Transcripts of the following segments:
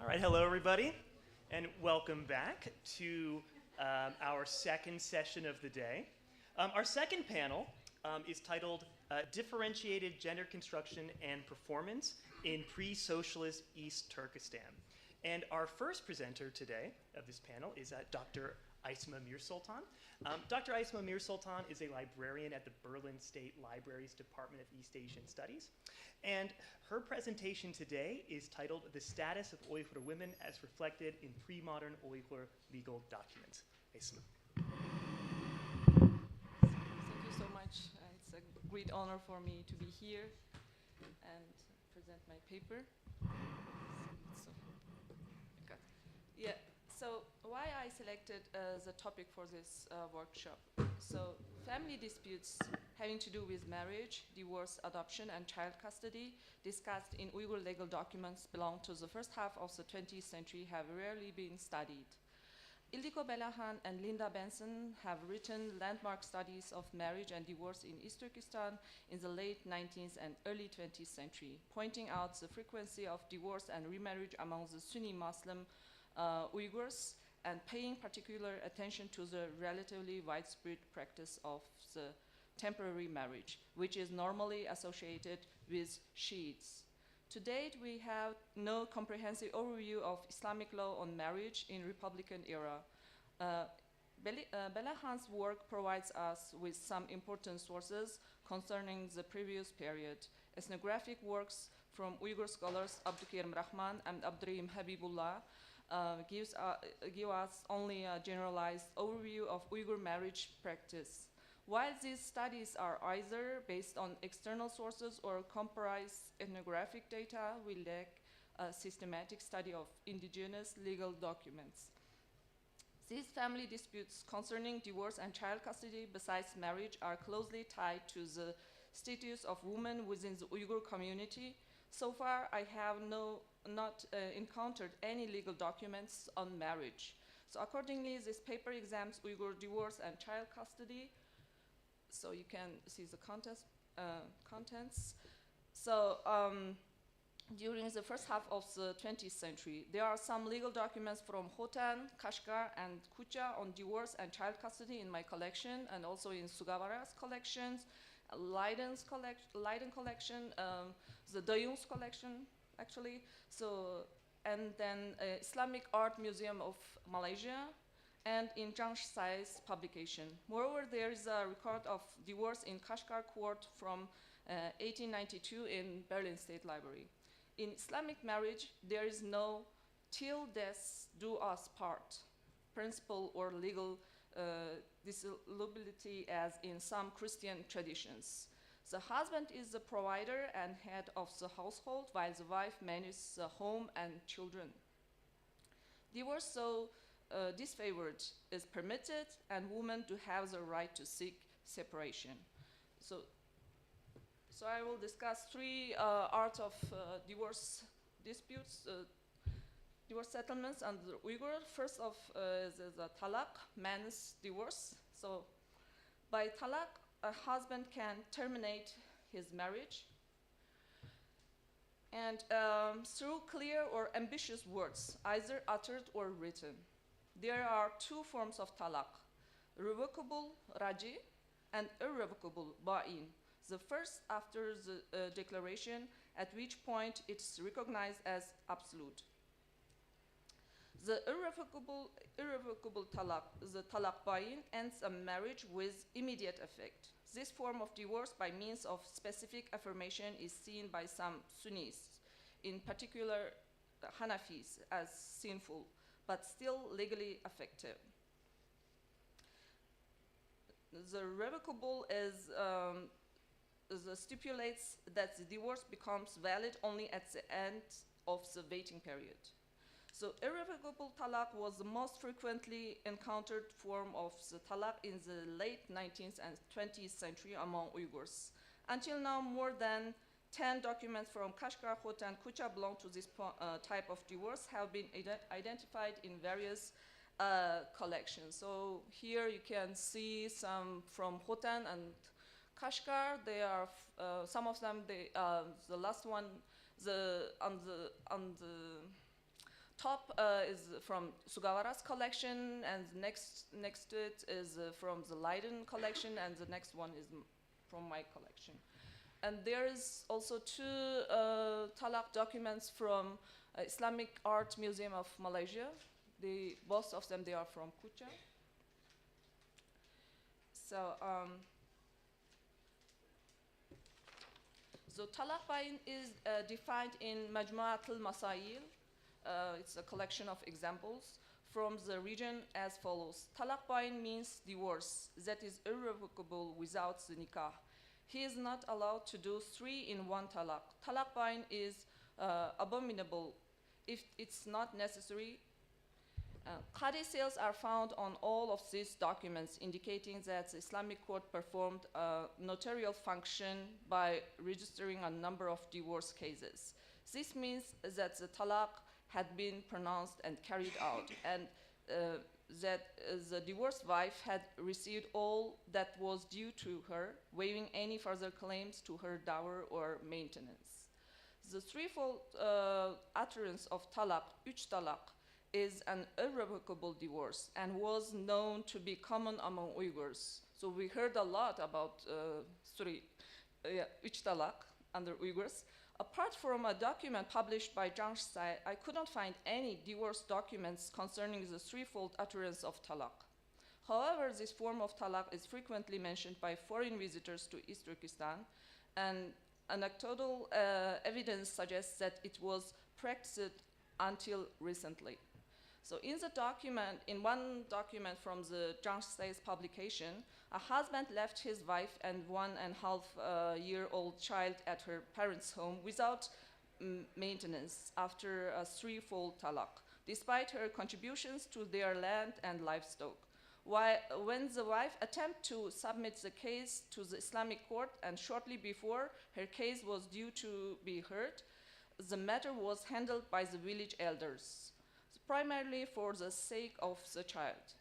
All right, hello everybody, and welcome back to our second session of the day. Our second panel is titled Differentiated Gender Construction and Performance in Pre-Socialist East Turkestan. And our first presenter today of this panel is Dr. Aysma Mirsultan. Dr. Aysma Mirsultan is a librarian at the Berlin State Library's Department of East Asian Studies. And her presentation today is titled The Status of Uyghur Women as Reflected in Pre-Modern Uyghur Legal Documents. Aysma. Thank you so much. It's a great honor for me to be here and present my paper. So why I selected the topic for this workshop. So family disputes having to do with marriage, divorce, adoption, and child custody discussed in Uyghur legal documents belong to the first half of the 20th century have rarely been studied. Ildiko Belahan and Linda Benson have written landmark studies of marriage and divorce in East Turkestan in the late 19th and early 20th century, pointing out the frequency of divorce and remarriage among the Sunni Muslim Uyghurs and paying particular attention to the relatively widespread practice of the temporary marriage, which is normally associated with Shiites. To date, we have no comprehensive overview of Islamic law on marriage in Republican era. Belahan's work provides us with some important sources concerning the previous period. Ethnographic works from Uyghur scholars Abdulkarim Rahman and Abdurrahim Habibullah give us only a generalized overview of Uyghur marriage practice. While these studies are either based on external sources or comprise ethnographic data, we lack a systematic study of indigenous legal documents. These family disputes concerning divorce and child custody besides marriage are closely tied to the status of women within the Uyghur community. So far, I have not encountered any legal documents on marriage. So accordingly, this paper examines Uyghur divorce and child custody. So you can see the contents. So during the first half of the 20th century, there are some legal documents from Khotan, Kashgar, and Kucha on divorce and child custody in my collection, and also in Sugawara's collections, Leiden's Leiden collection, the Dayung's collection, actually. So, and then Islamic Art Museum of Malaysia, and in Zhang Sai's publication. Moreover, there is a record of divorce in Kashgar court from 1892 in Berlin State Library. In Islamic marriage, there is no till death do us part principle or legal dissolubility as in some Christian traditions. The husband is the provider and head of the household, while the wife manages the home and children. Divorce, so disfavored, is permitted, and women do have the right to seek separation. So I will discuss three arts of divorce disputes, divorce settlements under Uyghur. First of is the talaq, man's divorce. So by talaq, a husband can terminate his marriage, and through clear or ambitious words, either uttered or written. There are two forms of talaq: revocable raji and irrevocable ba'in. The first after the declaration, at which point it's recognized as absolute. The irrevocable talaq, the talaq bayin, ends a marriage with immediate effect. This form of divorce by means of specific affirmation is seen by some Sunnis, in particular Hanafis, as sinful, but still legally effective. The revocable stipulates that the divorce becomes valid only at the end of the waiting period. So irrevocable talaq was the most frequently encountered form of the talaq in the late 19th and 20th century among Uyghurs. Until now, more than 10 documents from Kashgar, Khotan, and Kucha belong to this type of divorce have been identified in various collections. So here you can see some from Khotan and Kashgar. They are some of them. The last one, on the top is from Sugawara's collection, and next to it is from the Leiden collection, and the next one is from my collection. And there is also two talaq documents from Islamic Art Museum of Malaysia. Both of them, they are from Kucha. So talaq bayin is defined in Majmu'at al-Masail. It's a collection of examples from the region as follows. Talaq bayin means divorce that is irrevocable without the nikah. He is not allowed to do 3 in 1 talaq. Talaq bayin is abominable if it's not necessary. Qadi seals are found on all of these documents, indicating that the Islamic court performed a notarial function by registering a number of divorce cases. This means that the talaq had been pronounced and carried out, and that the divorced wife had received all that was due to her, waiving any further claims to her dower or maintenance. The threefold utterance of talaq, uch talaq, is an irrevocable divorce and was known to be common among Uyghurs. So we heard a lot about uch talaq under Uyghurs. Apart from a document published by Zhang Sai, I could not find any divorce documents concerning the threefold utterance of talaq. However, this form of talaq is frequently mentioned by foreign visitors to East Turkestan, and anecdotal evidence suggests that it was practiced until recently. So in one document from the Zhang Sai's publication, a husband left his wife and 1.5-year-old child at her parents' home without maintenance after a threefold talaq, despite her contributions to their land and livestock. When the wife attempted to submit the case to the Islamic court, and shortly before her case was due to be heard, the matter was handled by the village elders, primarily for the sake of the child.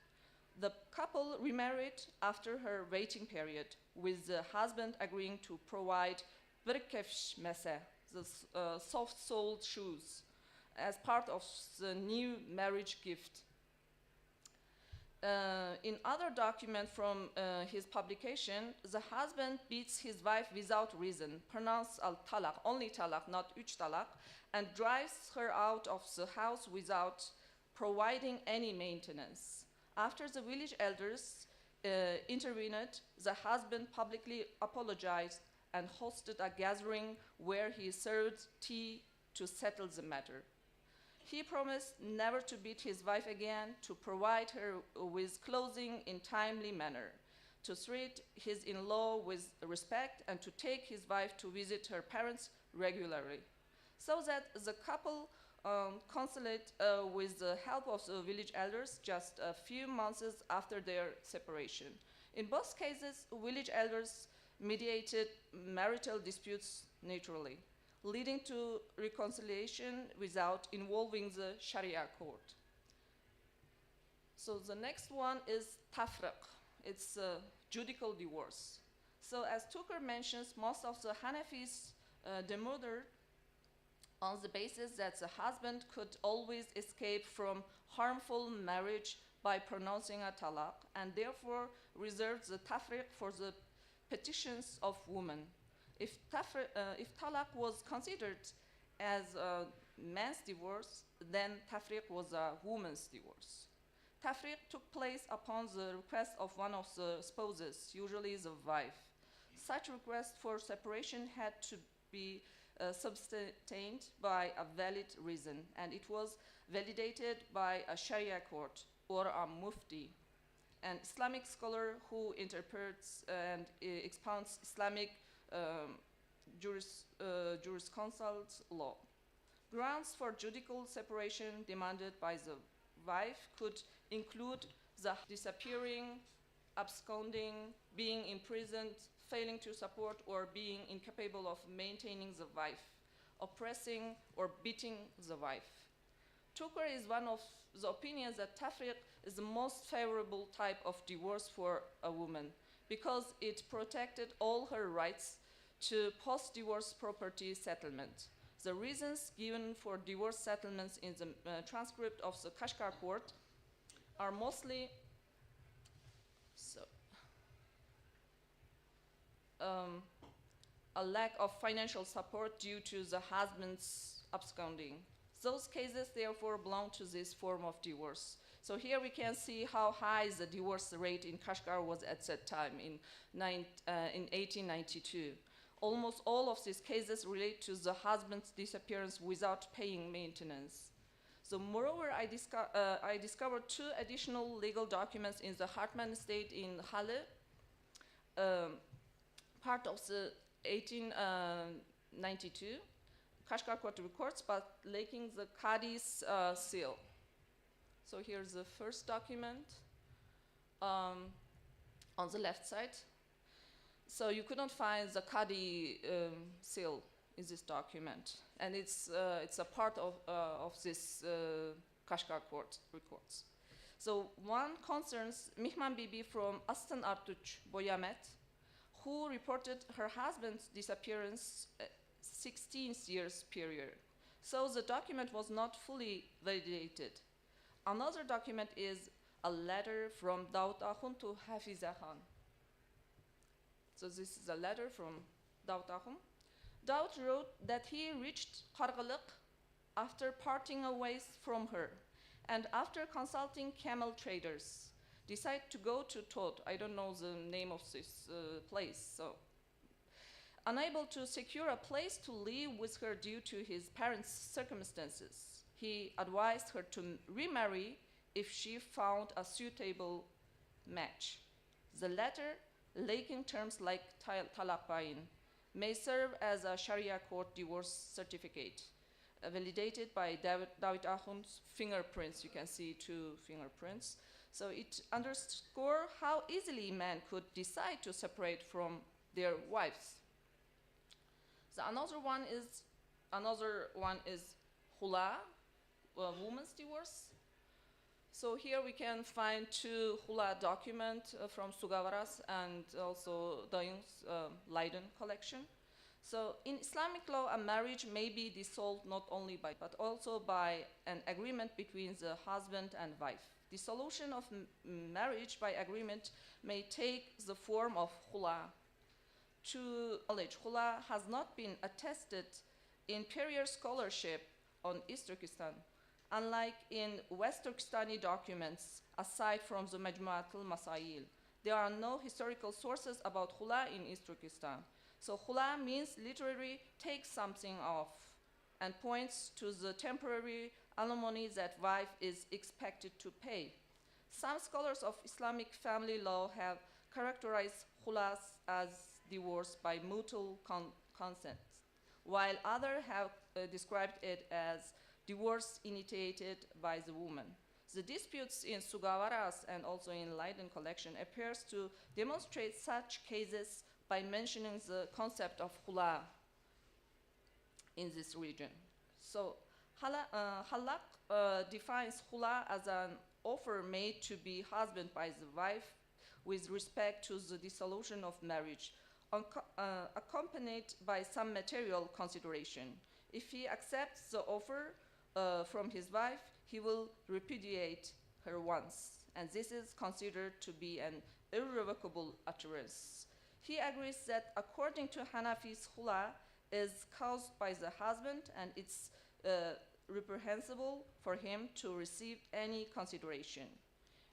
The couple remarried after her waiting period, with the husband agreeing to provide birkefsh mese, the soft-soled shoes, as part of the new marriage gift. In other document from his publication, the husband beats his wife without reason, pronounced al-talaq, only talaq, not uch talaq, and drives her out of the house without providing any maintenance. After the village elders intervened, the husband publicly apologized and hosted a gathering where he served tea to settle the matter. He promised never to beat his wife again, to provide her with clothing in timely manner, to treat his in-law with respect, and to take his wife to visit her parents regularly, so that the couple consulted with the help of the village elders just a few months after their separation. In both cases, village elders mediated marital disputes naturally, leading to reconciliation without involving the Sharia court. So the next one is tafriq. It's a judicial divorce. So as Tucker mentions, most of the Hanafis demurred on the basis that the husband could always escape from harmful marriage by pronouncing a talaq, and therefore reserved the tafriq for the petitions of women. If talaq was considered as man's divorce, then tafriq was a woman's divorce. Tafriq took place upon the request of one of the spouses, usually the wife. Such request for separation had to be substantiated by a valid reason, and it was validated by a Sharia court or a mufti, an Islamic scholar who interprets and expounds Islamic jurisconsult law. Grounds for judicial separation demanded by the wife could include the disappearing, absconding, being imprisoned, failing to support or being incapable of maintaining the wife, oppressing or beating the wife. Tucker is one of the opinions that tafriq is the most favorable type of divorce for a woman because it protected all her rights to post-divorce property settlement. The reasons given for divorce settlements in the transcript of the Kashgar court are mostly a lack of financial support due to the husband's absconding. Those cases therefore belong to this form of divorce. So here we can see how high the divorce rate in Kashgar was at that time in 1892. Almost all of these cases relate to the husband's disappearance without paying maintenance. So moreover, I discovered two additional legal documents in the Hartmann estate in Halle, part of the 1892 Kashgar court records, but lacking the Qadi's seal. So here's the first document on the left side. So you could not find the Qadi seal in this document, and it's a part of this Kashgar court records. So one concerns Mihman Bibi from Aslan Artuç Boyamet, who reported her husband's disappearance 16 years period. So the document was not fully validated. Another document is a letter from Daoud Akhund to Hafiza Khan. So this is a letter from Daoud Akhund. Daoud wrote that he reached Qarqaliq after parting away from her, and after consulting camel traders, decided to go to Tod. I don't know the name of this place. So, unable to secure a place to live with her due to his parents' circumstances, he advised her to remarry if she found a suitable match. The letter, lacking terms like talaq bayin, may serve as a Sharia court divorce certificate, validated by Daoud Akhund's fingerprints. You can see two fingerprints. So it underscores how easily men could decide to separate from their wives. So another one is Hula, a woman's divorce. So here we can find two Hula documents from Sugavaras and also Dayung's Leiden collection. So in Islamic law, a marriage may be dissolved not only by, but also by an agreement between the husband and wife. Dissolution of marriage by agreement may take the form of Hula. To knowledge, Hula has not been attested in period scholarship on East Turkestan, unlike in West Turkestani documents, aside from the Majmu'at al-Masail. There are no historical sources about Hula in East Turkestan. So Hula means literally take something off and points to the temporary alimony that wife is expected to pay. Some scholars of Islamic family law have characterized Hulas as divorce by mutual consent, while others have described it as divorce initiated by the woman. The disputes in Sugavaras and also in Leiden collection appears to demonstrate such cases by mentioning the concept of Hula in this region. So Halak defines Hula as an offer made to be husband by the wife with respect to the dissolution of marriage, accompanied by some material consideration. If he accepts the offer from his wife, he will repudiate her once, and this is considered to be an irrevocable utterance. He agrees that according to Hanafi's Hula is caused by the husband and its reprehensible for him to receive any consideration.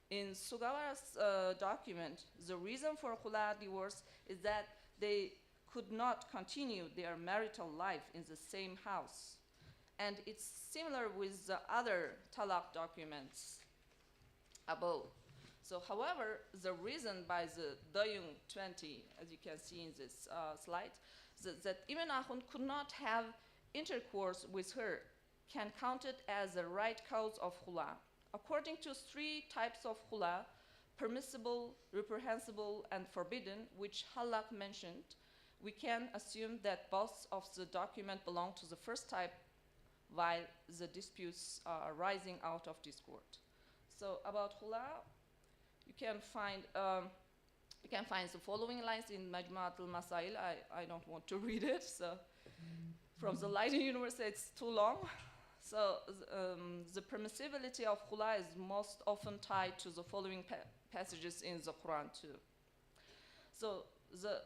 In Sugawara's document, the reason for khula divorce is that they could not continue their marital life in the same house. And it's similar with the other talaq documents above. So, however, the reason by the Dayung 20, as you can see in this slide, that Ibn Akhund could not have intercourse with her can count it as a right cause of khula. According to three types of khula, permissible, reprehensible, and forbidden, which Halak mentioned, we can assume that both of the document belong to the first type, while the disputes are arising out of discord. So about khula, you can find the following lines in Majmu'at al-Masail. I don't want to read it, so from the Leiden University it's too long. So the permissibility of khula is most often tied to the following passages in the Quran too. So the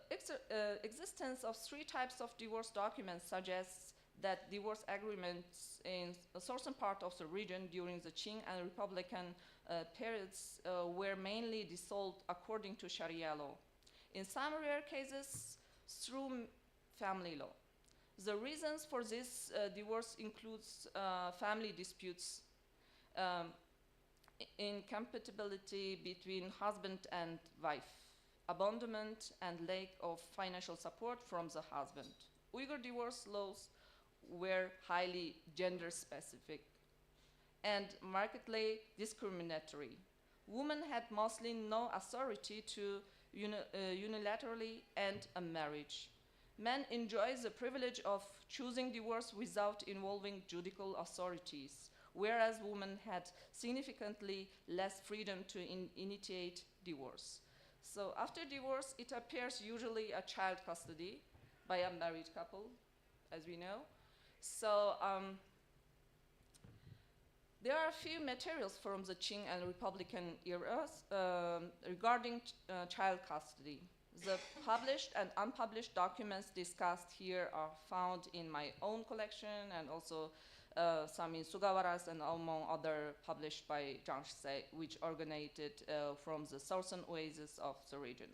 existence of three types of divorce documents suggests that divorce agreements in a certain part of the region during the Qing and Republican periods were mainly dissolved according to Sharia law. In some rare cases, through family law. The reasons for this divorce includes family disputes, incompatibility between husband and wife, abandonment and lack of financial support from the husband. Uyghur divorce laws were highly gender specific and markedly discriminatory. Women had mostly no authority to unilaterally end a marriage. Men enjoy the privilege of choosing divorce without involving judicial authorities, whereas women had significantly less freedom to initiate divorce. So after divorce, it appears usually a child custody by a married couple, as we know. So there are a few materials from the Qing and Republican eras regarding child custody. The published and unpublished documents discussed here are found in my own collection and also some in Sugawara's and among other published by Zhang Shizai, which originated from the southern oasis of the region.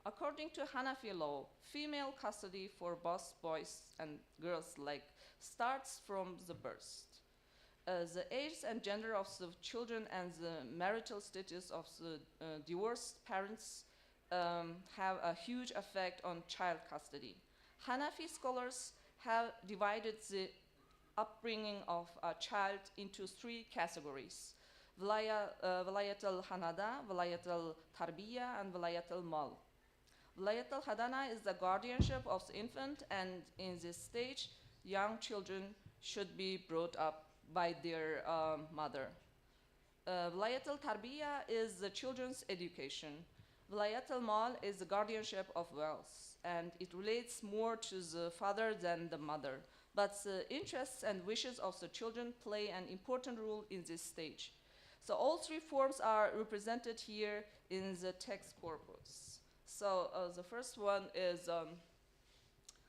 According to Hanafi law, female custody for both boys and girls alike starts from the birth. The age and gender of the children and the marital status of the divorced parents have a huge effect on child custody. Hanafi scholars have divided the upbringing of a child into three categories: Vilayat al-Hanada, Vilayat al-Tarbiya, and Vilayat al-Mal. Vilayat al-Hadana is the guardianship of the infant, and in this stage, young children should be brought up by their mother. Vilayat al-Tarbiya is the children's education. Vilayat al-Mal is the guardianship of wealth, and it relates more to the father than the mother. But the interests and wishes of the children play an important role in this stage. So all three forms are represented here in the text corpus. So the first one is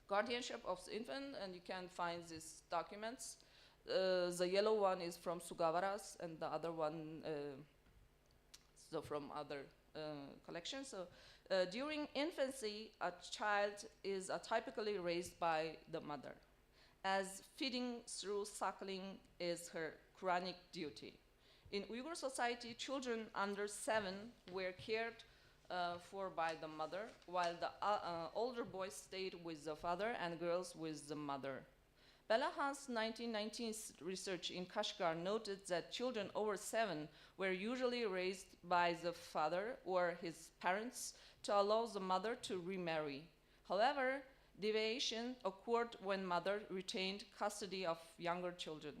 guardianship of the infant, and you can find these documents. The yellow one is from Sugawara's, and the other one from other collections. So during infancy, a child is typically raised by the mother, as feeding through suckling is her Quranic duty. In Uyghur society, children under 7 were cared for by the mother, while the older boys stayed with the father and girls with the mother. Balahan's 1919 research in Kashgar noted that children over 7 were usually raised by the father or his parents to allow the mother to remarry. However, deviation occurred when mother retained custody of younger children,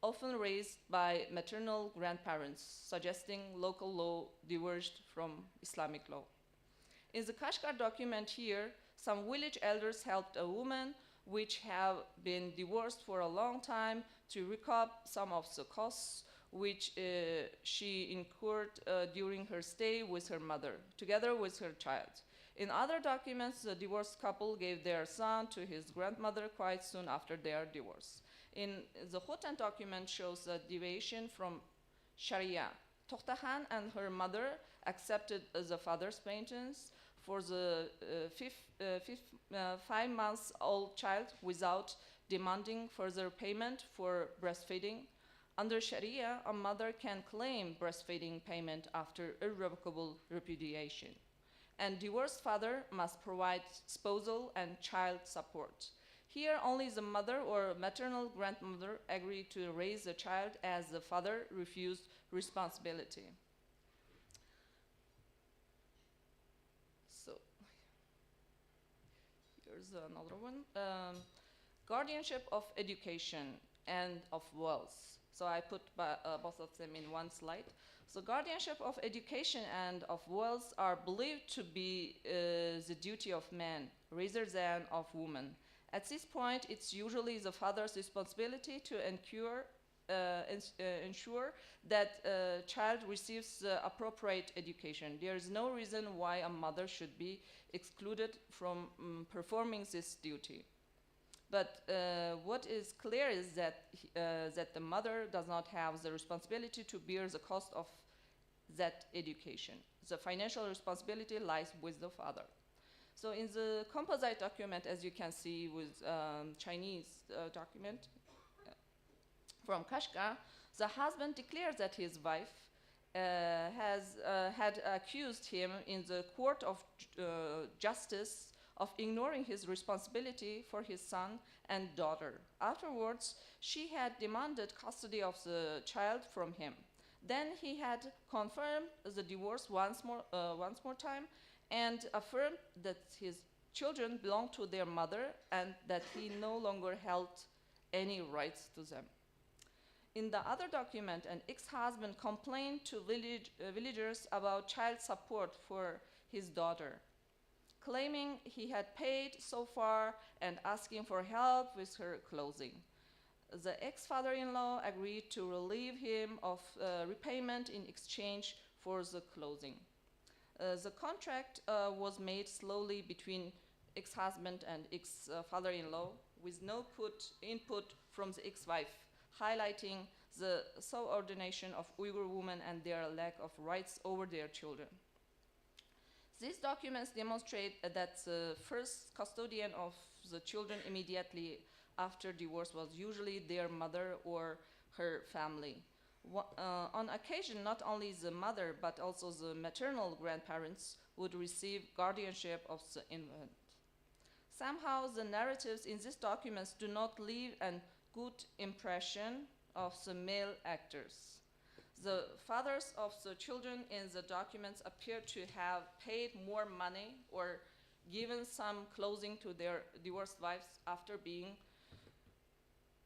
often raised by maternal grandparents, suggesting local law diverged from Islamic law. In the Kashgar document here, some village elders helped a woman which have been divorced for a long time to recoup some of the costs which she incurred during her stay with her mother, together with her child. In other documents, the divorced couple gave their son to his grandmother quite soon after their divorce. In the Khotan document shows a deviation from Sharia. Tohtahan and her mother accepted the father's maintenance for the 5-month-old child without demanding further payment for breastfeeding. Under Sharia, a mother can claim breastfeeding payment after irrevocable repudiation. And divorced father must provide spousal and child support. Here, only the mother or maternal grandmother agreed to raise the child as the father refused responsibility. So, here's another one. Guardianship of education and of wealth. So I put both of them in one slide. So guardianship of education and of wealth are believed to be the duty of man rather than of woman. At this point, it's usually the father's responsibility to ensure that a child receives the appropriate education. There is no reason why a mother should be excluded from performing this duty. But what is clear is that the mother does not have the responsibility to bear the cost of that education. The financial responsibility lies with the father. So in the composite document, as you can see with Chinese document from Kashgar, the husband declares that his wife had accused him in the court of justice of ignoring his responsibility for his son and daughter. Afterwards, she had demanded custody of the child from him. Then he had confirmed the divorce once more time and affirmed that his children belonged to their mother and that he no longer held any rights to them. In the other document, an ex-husband complained to villagers about child support for his daughter, claiming he had paid so far and asking for help with her clothing. The ex-father-in-law agreed to relieve him of repayment in exchange for the clothing. The contract was made slowly between ex-husband and ex-father-in-law with no input from the ex-wife, highlighting the subordination of Uyghur women and their lack of rights over their children. These documents demonstrate that the first custodian of the children immediately after divorce was usually their mother or her family. On occasion, not only the mother but also the maternal grandparents would receive guardianship of the infant. Somehow, the narratives in these documents do not leave a good impression of the male actors. The fathers of the children in the documents appear to have paid more money or given some clothing to their divorced wives after being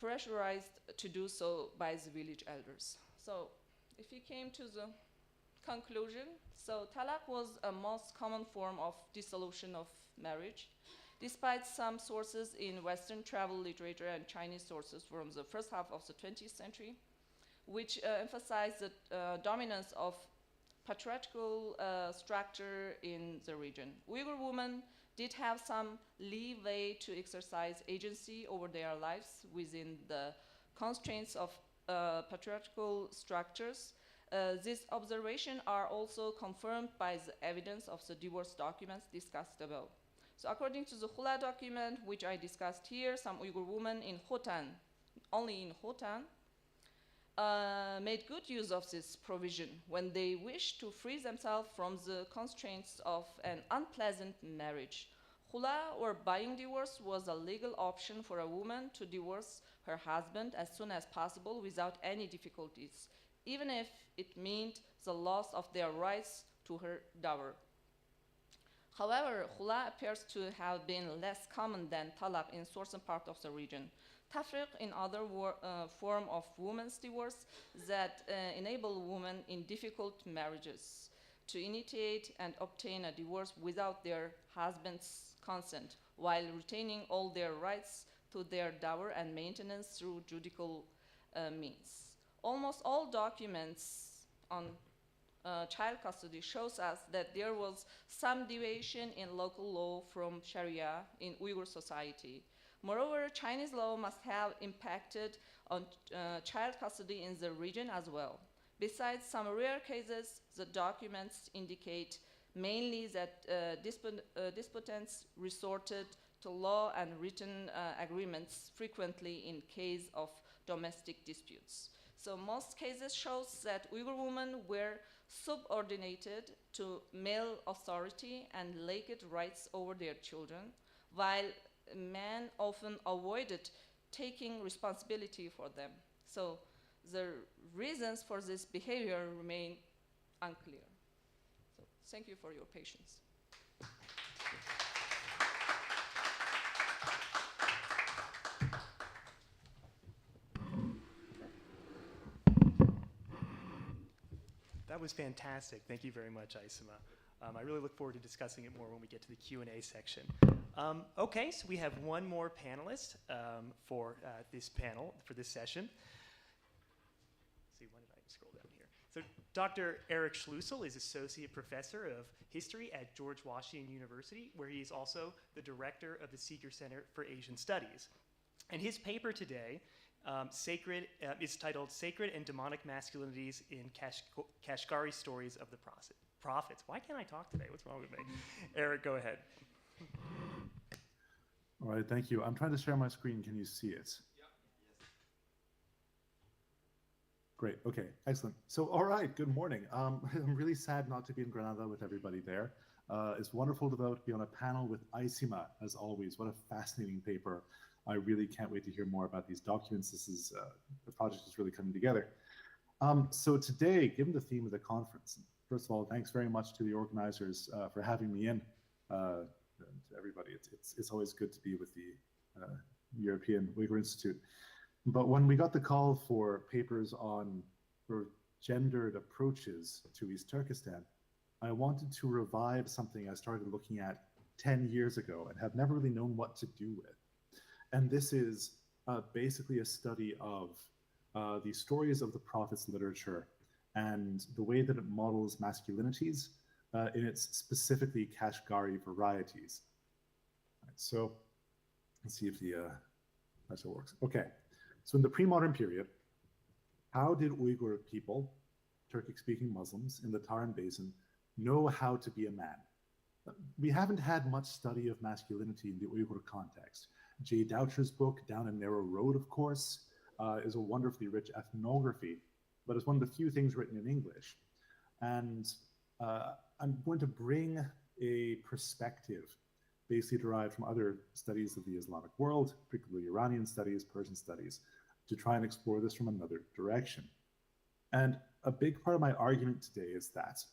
pressurized to do so by the village elders. So if we came to the conclusion, so talaq was a most common form of dissolution of marriage, despite some sources in Western travel literature and Chinese sources from the first half of the 20th century, which emphasize the dominance of patriarchal structure in the region. Uyghur women did have some leeway to exercise agency over their lives within the constraints of patriarchal structures. These observations are also confirmed by the evidence of the divorce documents discussed above. So according to the Khula document, which I discussed here, some Uyghur women in Khotan, only in Khotan, made good use of this provision when they wished to free themselves from the constraints of an unpleasant marriage. Khula, or buying divorce, was a legal option for a woman to divorce her husband as soon as possible without any difficulties, even if it meant the loss of their rights to her dower. However, khula appears to have been less common than talaq in certain parts of the region. Tafriq in other form of women's divorce that enable women in difficult marriages to initiate and obtain a divorce without their husband's consent, while retaining all their rights to their dower and maintenance through judicial means. Almost all documents on child custody shows us that there was some deviation in local law from Sharia in Uyghur society. Moreover, Chinese law must have impacted on child custody in the region as well. Besides some rare cases, the documents indicate mainly that disputants resorted to law and written agreements frequently in case of domestic disputes. So most cases shows that Uyghur women were subordinated to male authority and lacked rights over their children, while men often avoided taking responsibility for them. So the reasons for this behavior remain unclear. So thank you for your patience. That was fantastic. Thank you very much, Aisima. I really look forward to discussing it more when we get to the Q&A section. Okay, so we have one more panelist for this panel, for this session. Let's see, when did I scroll down here? So Dr. Eric Schlusel is Associate Professor of History at George Washington University, where he is also the Director of the Seeger Center for Asian Studies. And his paper today is titled Sacred and Demonic Masculinities in Kashgari Stories of the Prophets. Why can't I talk today? What's wrong with me? Eric, go ahead. All right, thank you. I'm trying to share my screen. Can you see it? Yeah. Yes. Great. Okay, excellent. So, all right, good morning. I'm really sad not to be in Granada with everybody there. It's wonderful to be on a panel with Aisima, as always. What a fascinating paper. I really can't wait to hear more about these documents. The project is really coming together. So today, given the theme of the conference, first of all, thanks very much to the organizers for having me in. And to everybody, it's always good to be with the European Uyghur Institute. But when we got the call for papers on gendered approaches to East Turkestan, I wanted to revive something I started looking at 10 years ago and have never really known what to do with. And this is basically a study of the stories of the prophets literature and the way that it models masculinities in its specifically Kashgari varieties. Right, so let's see if that still works. Okay, so in the pre-modern period, how did Uyghur people, Turkic-speaking Muslims in the Tarim Basin, know how to be a man? We haven't had much study of masculinity in the Uyghur context. Jay Doucher's book, Down a Narrow Road, of course, is a wonderfully rich ethnography, but it's one of the few things written in English. And I'm going to bring a perspective basically derived from other studies of the Islamic world, particularly Iranian studies, Persian studies, to try and explore this from another direction. And a big part of my argument today is that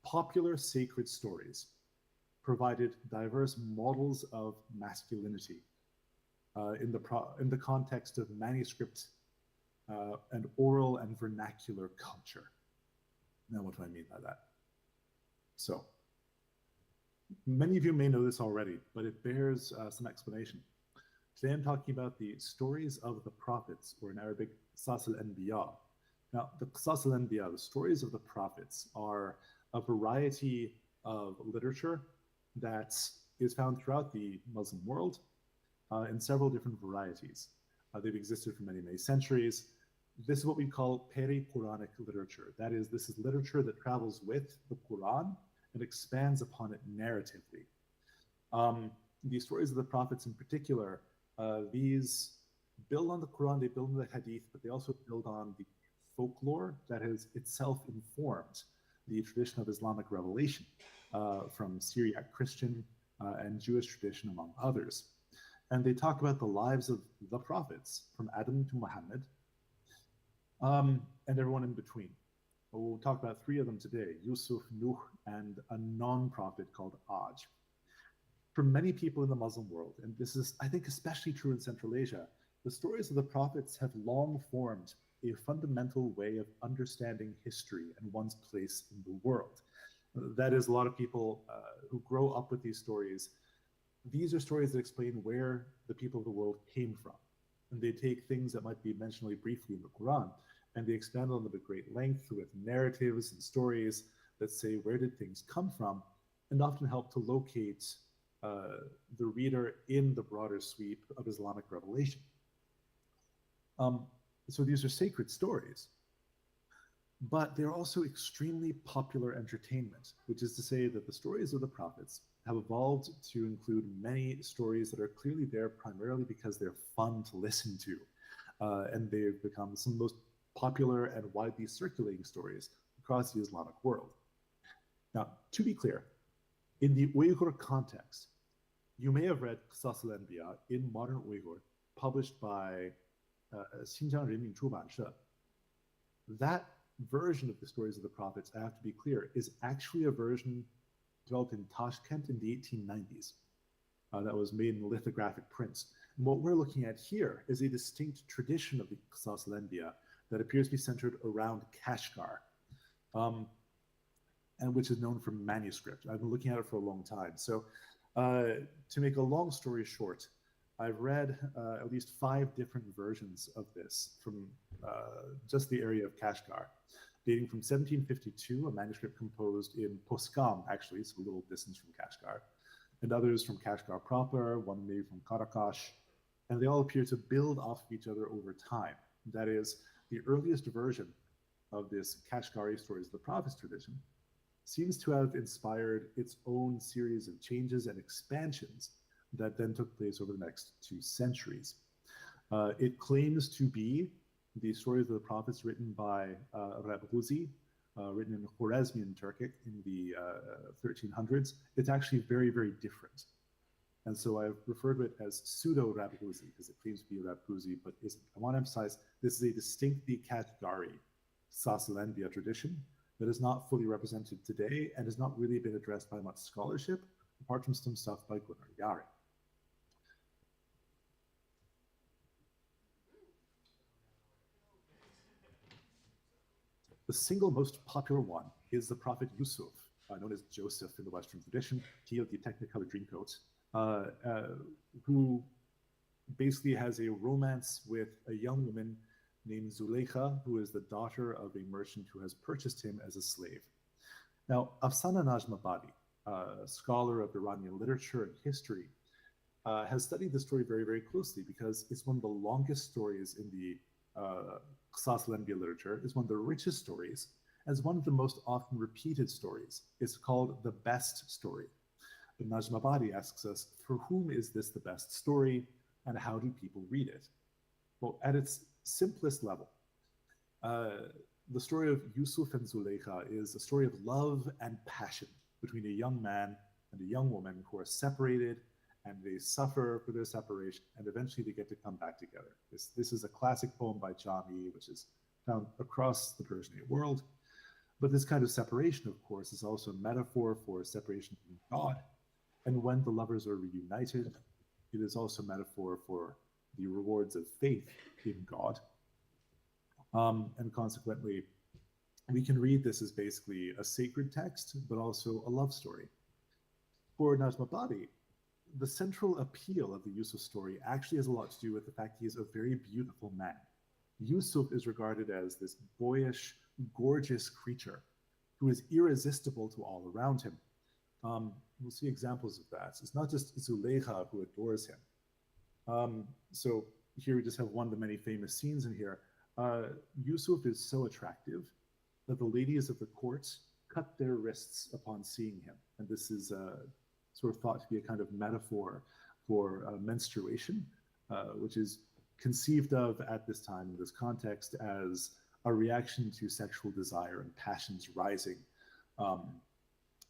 popular sacred stories provided diverse models of masculinity in the context of manuscript and oral and vernacular culture. Now, what do I mean by that? So, many of you may know this already, but it bears some explanation. Today I'm talking about the stories of the prophets, or in Arabic, Qisas al-Anbiya. Now, the Qisas al-Anbiya, the stories of the prophets, are a variety of literature that is found throughout the Muslim world in several different varieties. They've existed for many, many centuries. This is what we call peri-Quranic literature. That is, this is literature that travels with the Quran and expands upon it narratively. The stories of the prophets in particular, these build on the Quran, they build on the Hadith, but they also build on the folklore that has itself informed the tradition of Islamic revelation from Syriac Christian and Jewish tradition, among others. And they talk about the lives of the prophets, from Adam to Muhammad, and everyone in between. We'll talk about three of them today, Yusuf, Nuh, and a non-prophet called Aj. For many people in the Muslim world, and this is, I think, especially true in Central Asia, the stories of the prophets have long formed a fundamental way of understanding history and one's place in the world. That is, a lot of people who grow up with these stories, these are stories that explain where the people of the world came from. And they take things that might be mentioned only briefly in the Quran, and they expand on them at great length with narratives and stories that say, where did things come from, and often help to locate the reader in the broader sweep of Islamic revelation. So these are sacred stories, but they're also extremely popular entertainment, which is to say that the stories of the prophets have evolved to include many stories that are clearly there primarily because they're fun to listen to. And they've become some of the most popular and widely circulating stories across the Islamic world. Now, to be clear, in the Uyghur context, you may have read Qisas al-Anbiya in modern Uyghur, published by Xinjiang Renmin Zhubanshe. That version of the stories of the prophets, I have to be clear, is actually a version developed in Tashkent in the 1890s. That was made in lithographic prints. And what we're looking at here is a distinct tradition of the Qisas al-Anbiya that appears to be centered around Kashgar, and which is known from manuscript. I've been looking at it for a long time. So to make a long story short, I've read at least 5 different versions of this from just the area of Kashgar, dating from 1752, a manuscript composed in Poskam, actually, so a little distance from Kashgar, and others from Kashgar proper, one maybe from Karakash, and they all appear to build off of each other over time. That is, the earliest version of this Kashgari Stories of the Prophets tradition seems to have inspired its own series of changes and expansions that then took place over the next 2 centuries. It claims to be the stories of the prophets written by Rabghuzi, written in Khwarezmian Turkic in the 1300s. It's actually very, very different. And so I've referred to it as pseudo-Rabghuzi because it claims to be Rabghuzi, but isn't. I want to emphasize this is a distinctly Kashgari Qisas al-Anbiya tradition that is not fully represented today and has not really been addressed by much scholarship, apart from some stuff by Gunnar Yari. The single most popular one is the prophet Yusuf, known as Joseph in the Western tradition, he of the Technicolor Dreamcoat, who basically has a romance with a young woman named Zuleika, who is the daughter of a merchant who has purchased him as a slave. Now, Afsana Najmabadi, a scholar of Iranian literature and history, has studied the story very, very closely because it's one of the longest stories in the Qisas al-Anbiya literature. It's one of the richest stories, and it's one of the most often repeated stories. It's called the best story. But Najmabadi asks us, for whom is this the best story, and how do people read it? Well, at its simplest level, the story of Yusuf and Zuleika is a story of love and passion between a young man and a young woman who are separated, and they suffer for their separation, and eventually they get to come back together. This is a classic poem by Jami, which is found across the Persianate world. But this kind of separation, of course, is also a metaphor for separation from God. And when the lovers are reunited, it is also a metaphor for the rewards of faith in God. And consequently, we can read this as basically a sacred text, but also a love story. For Najmabadi, the central appeal of the Yusuf story actually has a lot to do with the fact he is a very beautiful man. Yusuf is regarded as this boyish, gorgeous creature who is irresistible to all around him. We'll see examples of that. It's not just Zuleika who adores him. So here we just have one of the many famous scenes in here. Yusuf is so attractive that the ladies of the court cut their wrists upon seeing him. And this is sort of thought to be a kind of metaphor for menstruation, which is conceived of at this time in this context as a reaction to sexual desire and passions rising,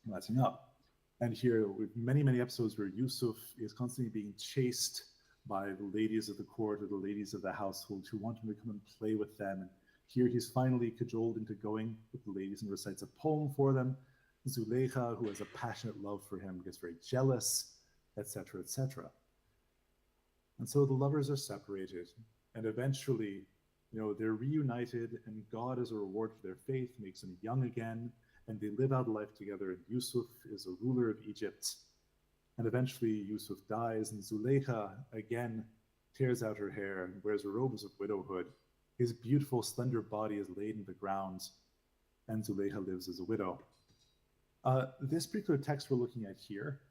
rising up. And here, with many, many episodes where Yusuf is constantly being chased by the ladies of the court or the ladies of the household who want him to come and play with them. And here he's finally cajoled into going with the ladies and recites a poem for them. Zuleika, who has a passionate love for him, gets very jealous, etc., etc. And so the lovers are separated, and eventually, they're reunited, and God, as a reward for their faith, makes them young again, and they live out life together. And Yusuf is a ruler of Egypt, and eventually Yusuf dies, and Zuleika again tears out her hair and wears robes of widowhood. His beautiful, slender body is laid in the ground, and Zuleika lives as a widow. This particular text we're looking at here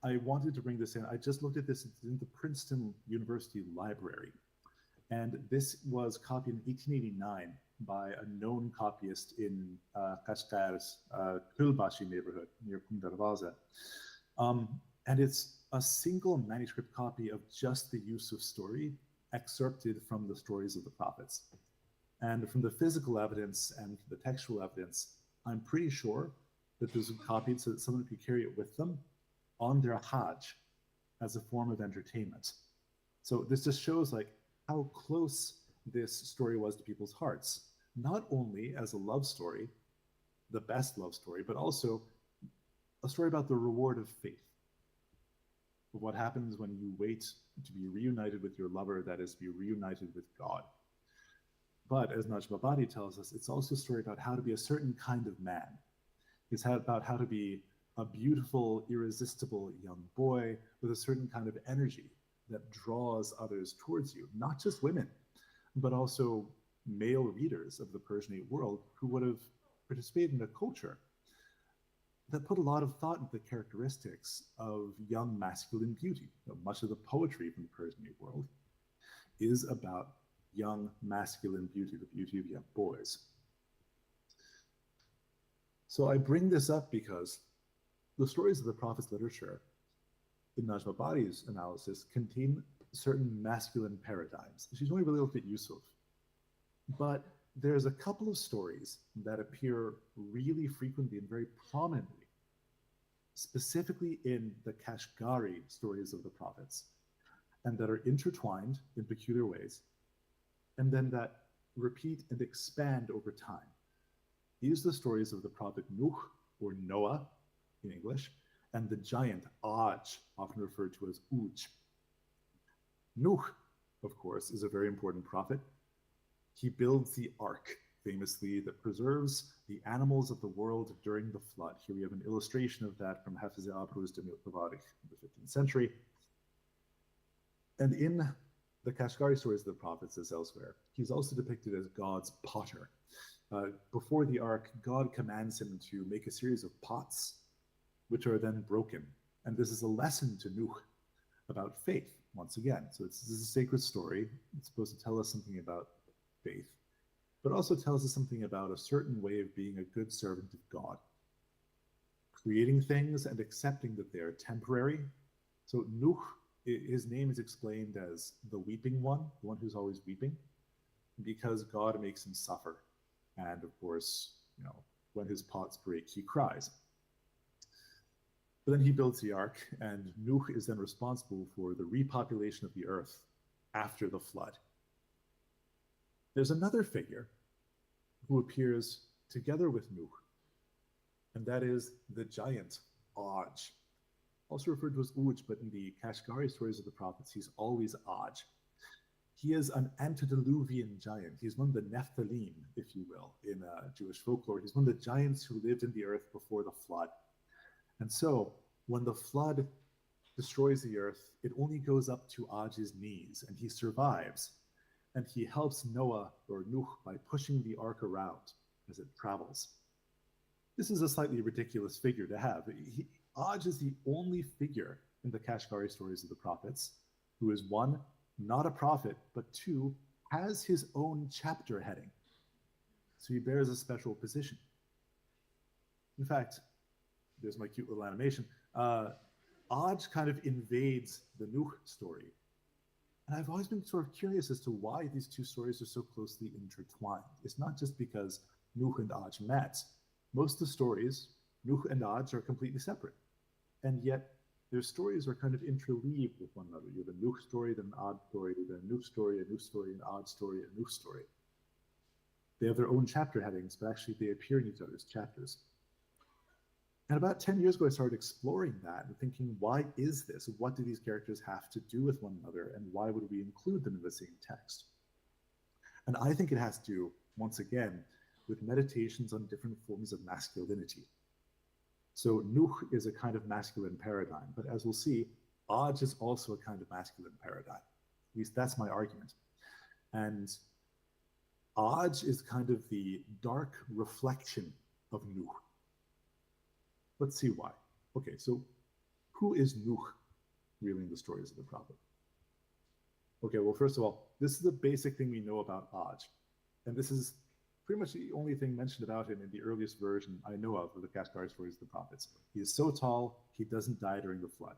I wanted to bring this in. I just looked at this in the Princeton University Library. And this was copied in 1889 by a known copyist in Kashgar's Kulbashi neighborhood near Kundarwaza. And it's a single manuscript copy of just the Yusuf story excerpted from the stories of the prophets. And from the physical evidence and the textual evidence, I'm pretty sure that this was copied so that someone could carry it with them on their Hajj as a form of entertainment. So this just shows like how close this story was to people's hearts, not only as a love story, the best love story, but also a story about the reward of faith. What happens when you wait to be reunited with your lover, that is, to be reunited with God. But as Najmabadi tells us, it's also a story about how to be a certain kind of man. It's about how to be a beautiful, irresistible young boy with a certain kind of energy that draws others towards you, not just women, but also male readers of the Persianate world who would have participated in a culture that put a lot of thought into the characteristics of young masculine beauty. Much of the poetry from the Persianate world is about young masculine beauty, the beauty of young boys. So I bring this up because the stories of the Prophet's literature, in Najmabadi's analysis, contain certain masculine paradigms. She's only really looked at Yusuf. But there's a couple of stories that appear really frequently and very prominently, specifically in the Kashgari stories of the prophets, and that are intertwined in peculiar ways, and then that repeat and expand over time. These are the stories of the prophet Nuh, or Noah in English, and the giant Aj, often referred to as Uj. Nuh, of course, is a very important prophet. He builds the ark, famously, that preserves the animals of the world during the flood. Here we have an illustration of that from Hafiz Abruz de Tawarikh in the 15th century. And in the Kashgari stories of the prophets, as elsewhere, he's also depicted as God's potter. Before the ark, God commands him to make a series of pots, which are then broken. And this is a lesson to Nuh about faith, once again. So this is a sacred story. It's supposed to tell us something about faith, but also tells us something about a certain way of being a good servant of God, creating things and accepting that they are temporary. So Nuh, his name is explained as the weeping one, the one who's always weeping, because God makes him suffer. And of course, when his pots break, he cries. But then he builds the ark, and Nuh is then responsible for the repopulation of the earth after the flood. There's another figure who appears together with Nuh, and that is the giant Aj, also referred to as Uj, but in the Kashgari stories of the prophets, he's always Aj. He is an antediluvian giant. He's one of the Nephilim, if you will, in Jewish folklore. He's one of the giants who lived in the earth before the flood. And so when the flood destroys the earth, it only goes up to Aj's knees, and he survives. And he helps Noah, or Nuh, by pushing the ark around as it travels. This is a slightly ridiculous figure to have. Aj is the only figure in the Kashgari stories of the prophets who is, one, not a prophet, but two, has his own chapter heading. So he bears a special position. In fact, there's my cute little animation. Aj kind of invades the Nuh story. And I've always been sort of curious as to why these two stories are so closely intertwined. It's not just because Nuh and Aj met. Most of the stories, Nuh and Aj are completely separate. And yet their stories are kind of interweaved with one another. You have a Nuh story, then an Aj story, then a Nuh story, an Aj story, a Nuh story. They have their own chapter headings, but actually they appear in each other's chapters. And about 10 years ago, I started exploring that and thinking, why is this? What do these characters have to do with one another? And why would we include them in the same text? And I think it has to do, once again, with meditations on different forms of masculinity. So Nuh is a kind of masculine paradigm, but as we'll see, Aj is also a kind of masculine paradigm. At least that's my argument. And Aj is kind of the dark reflection of Nuh. Let's see why. Okay, so who is Nuh really in the stories of the prophet? Okay, well, first of all, this is the basic thing we know about Aj. And this is pretty much the only thing mentioned about him in the earliest version I know of the Kashgar stories of the prophets. He is so tall, he doesn't die during the flood.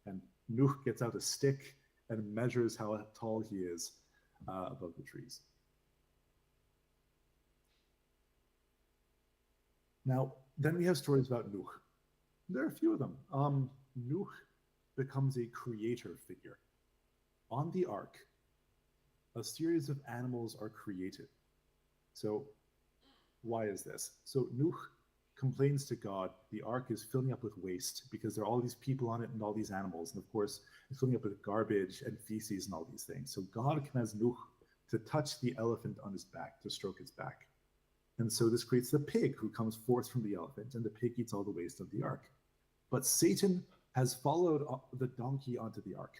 And Nuh gets out a stick and measures how tall he is above the trees. Now, then we have stories about Nuh. There are a few of them. Nuh becomes a creator figure. On the ark, a series of animals are created. So why is this? So Nuh complains to God, the ark is filling up with waste because there are all these people on it and all these animals. And of course, it's filling up with garbage and feces and all these things. So God commands Nuh to touch the elephant on his back, to stroke its back. And so this creates the pig who comes forth from the elephant, and the pig eats all the waste of the ark. But Satan has followed the donkey onto the ark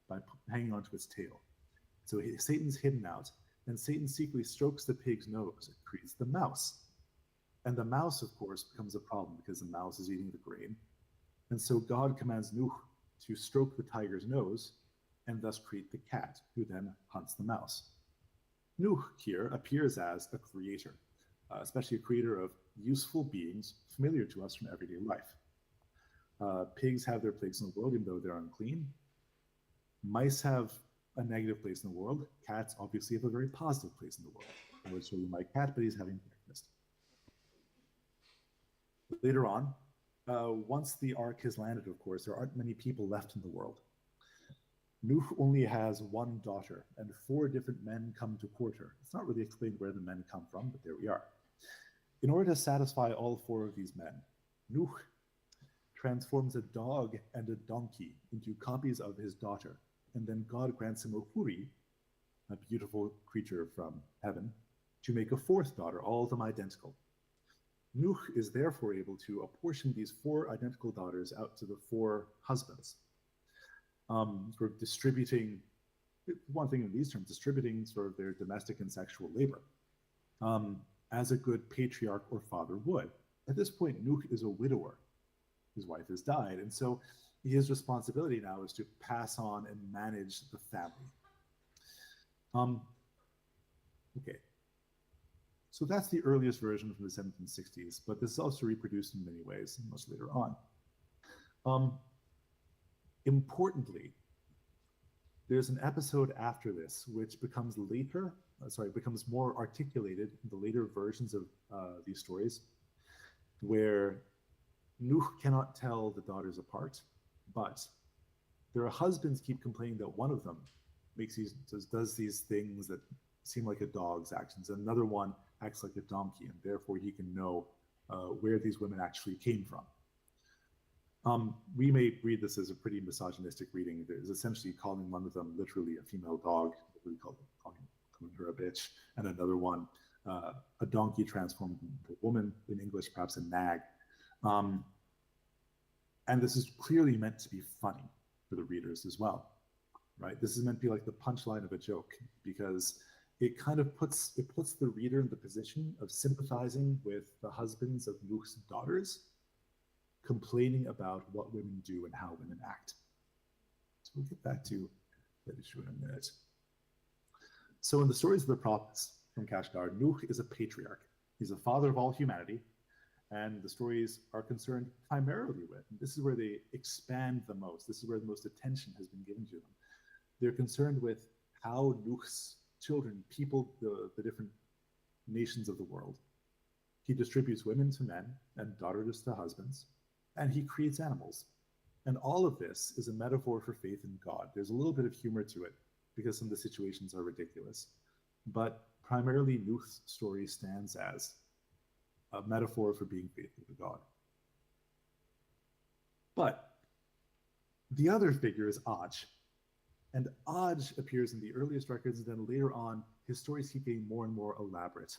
by hanging onto its tail. So Satan's hidden out, and Satan secretly strokes the pig's nose and creates the mouse. And the mouse, of course, becomes a problem because the mouse is eating the grain. And so God commands Nuh to stroke the tiger's nose and thus create the cat, who then hunts the mouse. Nuh here appears as a creator, especially a creator of useful beings familiar to us from everyday life. Pigs have their place in the world, even though they're unclean. Mice have a negative place in the world. Cats obviously have a very positive place in the world. I would show you my cat, but he's having breakfast. Later on, once the ark has landed, of course, there aren't many people left in the world. Nuh only has one daughter, and 4 different men come to court her. It's not really explained where the men come from, but there we are. In order to satisfy all 4 of these men, Nuh transforms a dog and a donkey into copies of his daughter, and then God grants him a huri, a beautiful creature from heaven, to make a 4th daughter, all of them identical. Nuh is therefore able to apportion these 4 identical daughters out to the 4 husbands, sort of distributing, one thing in these terms, distributing sort of their domestic and sexual labor, as a good patriarch or father would. At this point, Nuh is a widower. His wife has died, and so his responsibility now is to pass on and manage the family. Okay. So that's the earliest version from the 1760s, but this is also reproduced in many ways much later on. Importantly, there's an episode after this which becomes becomes more articulated in the later versions of these stories, where Nuh cannot tell the daughters apart, but their husbands keep complaining that one of them does these things that seem like a dog's actions, and another one acts like a donkey, and therefore he can know where these women actually came from. We may read this as a pretty misogynistic reading. It is essentially calling one of them literally a female dog, calling her a bitch, and another one a donkey transformed into a woman, in English perhaps a nag. And this is clearly meant to be funny for the readers as well, right? This is meant to be like the punchline of a joke, because it kind of puts the reader in the position of sympathizing with the husbands of Nuh's daughters, complaining about what women do and how women act. So we'll get back to that issue in a minute. So in the stories of the prophets from Kashgar, Nuh is a patriarch. He's a father of all humanity, and the stories are concerned primarily with, and this is where they expand the most, this is where the most attention has been given to them. They're concerned with how Nuh's children people the different nations of the world. He distributes women to men and daughters to husbands, and he creates animals. And all of this is a metaphor for faith in God. There's a little bit of humor to it because some of the situations are ridiculous. But primarily, Nuh's story stands as a metaphor for being faithful to God. But the other figure is Aj. And Aj appears in the earliest records, and then later on, his stories keep getting more and more elaborate.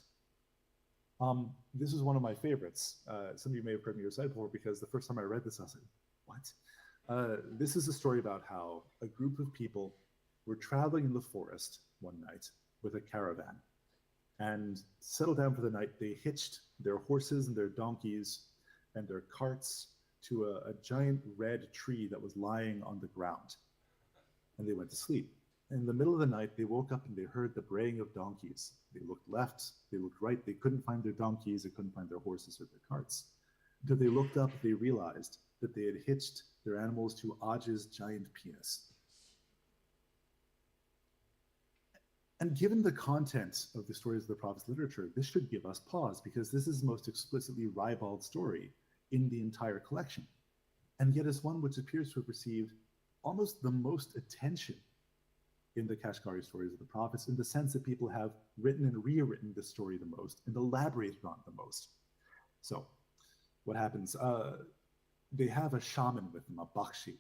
This is one of my favorites. Some of you may have heard me recite before, because the first time I read this, I was like, what? This is a story about how a group of people were traveling in the forest one night with a caravan. And settled down for the night, they hitched their horses and their donkeys and their carts to a giant red tree that was lying on the ground. And they went to sleep. In the middle of the night, they woke up and they heard the braying of donkeys. They looked left, they looked right, they couldn't find their donkeys, they couldn't find their horses or their carts. Until they looked up, they realized that they had hitched their animals to Aj's giant penis. And given the content of the stories of the Prophet's literature, this should give us pause, because this is the most explicitly ribald story in the entire collection. And yet is one which appears to have received almost the most attention in the Kashgari stories of the prophets, in the sense that people have written and rewritten this story the most and elaborated on it the most. So what happens? They have a shaman with them, a bakshi,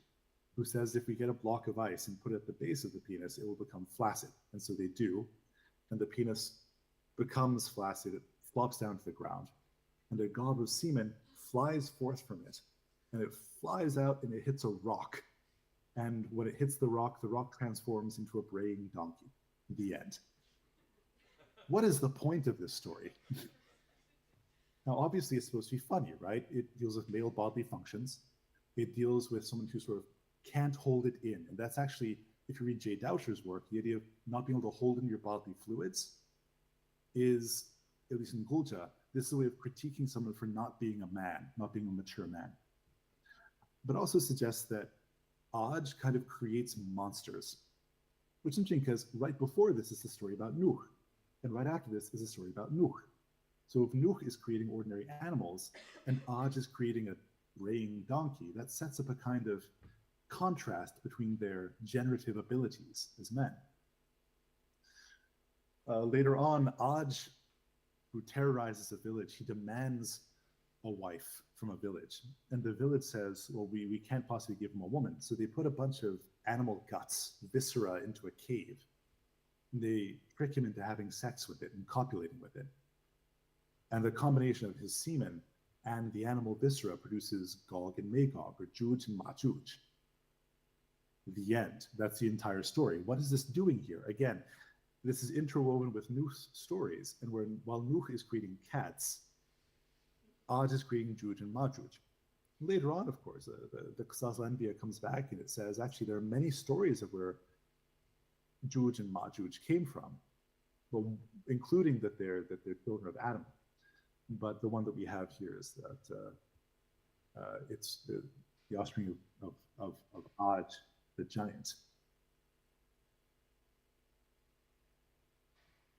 who says if we get a block of ice and put it at the base of the penis, it will become flaccid. And so they do, and the penis becomes flaccid, it flops down to the ground, and a gob of semen flies forth from it, and it flies out and it hits a rock. And when it hits the rock transforms into a braying donkey. The end. What is the point of this story? Now, obviously, it's supposed to be funny, right? It deals with male bodily functions. It deals with someone who sort of can't hold it in. And that's actually, if you read Jay Doucher's work, the idea of not being able to hold in your bodily fluids is, at least in Gulja, this is a way of critiquing someone for not being a man, not being a mature man. But also suggests that Aj kind of creates monsters, which is interesting because right before this is the story about Nuh, and right after this is a story about Nuh. So if Nuh is creating ordinary animals and Aj is creating a braying donkey, that sets up a kind of contrast between their generative abilities as men. Later on, Aj, who terrorizes a village, he demands a wife from a village. And the village says, well, we can't possibly give him a woman. So they put a bunch of animal guts, viscera, into a cave. And they trick him into having sex with it and copulating with it. And the combination of his semen and the animal viscera produces Gog and Magog, or Juj and Majuj. The end. That's the entire story. What is this doing here? Again, this is interwoven with Nuh's stories. And while Nuh is creating cats, Aj is creating Juj and Majuj. Later on, of course, the Qisas al-Anbiya comes back and it says, actually, there are many stories of where Juj and Majuj came from, well, including that they're children of Adam. But the one that we have here is that it's the offspring of Aj, the giant.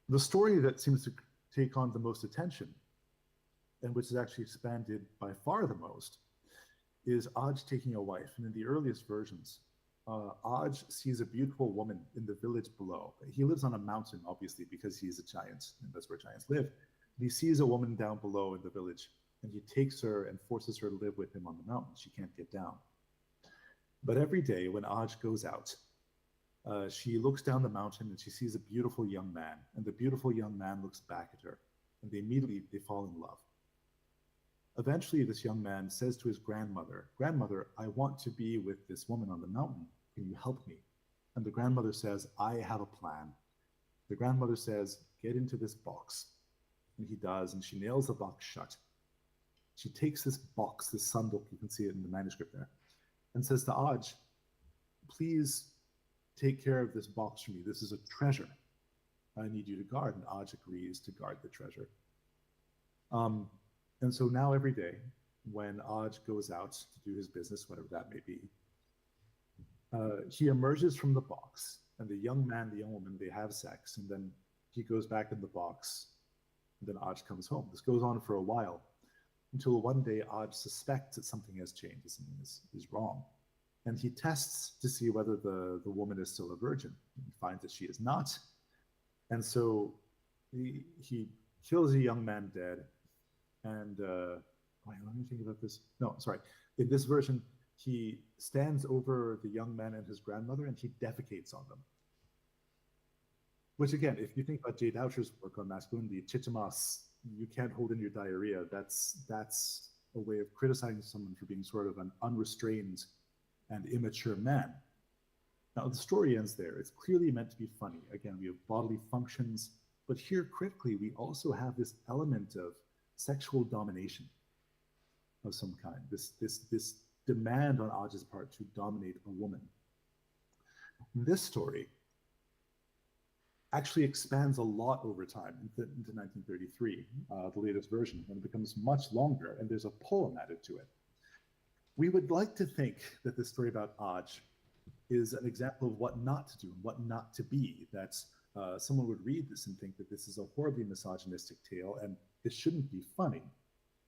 The story that seems to take on the most attention, and which is actually expanded by far the most, is Aj taking a wife. And in the earliest versions, Aj sees a beautiful woman in the village below. He lives on a mountain, obviously, because he's a giant, and that's where giants live. He sees a woman down below in the village, and he takes her and forces her to live with him on the mountain. She can't get down. But every day when Aj goes out, she looks down the mountain and she sees a beautiful young man, and the beautiful young man looks back at her, and they fall in love. Eventually, this young man says to his grandmother, "Grandmother, I want to be with this woman on the mountain. Can you help me?" And the grandmother says, "I have a plan." The grandmother says, "Get into this box." And he does, and she nails the box shut. She takes this box, this sanduk, you can see it in the manuscript there, and says to Aj, "Please take care of this box for me. This is a treasure I need you to guard." And Aj agrees to guard the treasure. And so now every day, when Aj goes out to do his business, whatever that may be, he emerges from the box, and the young man, the young woman, they have sex, and then he goes back in the box, and then Aj comes home. This goes on for a while, until one day Aj suspects that something has changed, that something is wrong. And he tests to see whether the woman is still a virgin. He finds that she is not. And so he kills a young man dead. And wait, let me think about this. No, sorry. In this version, he stands over the young man and his grandmother, and he defecates on them. Which again, if you think about Jay Doucher's work on masculinity, chichamas, you can't hold in your diarrhea. That's a way of criticizing someone for being sort of an unrestrained and immature man. Now the story ends there. It's clearly meant to be funny. Again, we have bodily functions, but here critically, we also have this element of sexual domination. of some kind, this demand on Aj's part to dominate a woman. This story actually expands a lot over time into 1933, the latest version, when it becomes much longer, and there's a poem added to it. We would like to think that this story about Aj is an example of what not to do and what not to be, that someone would read this and think that this is a horribly misogynistic tale and it shouldn't be funny,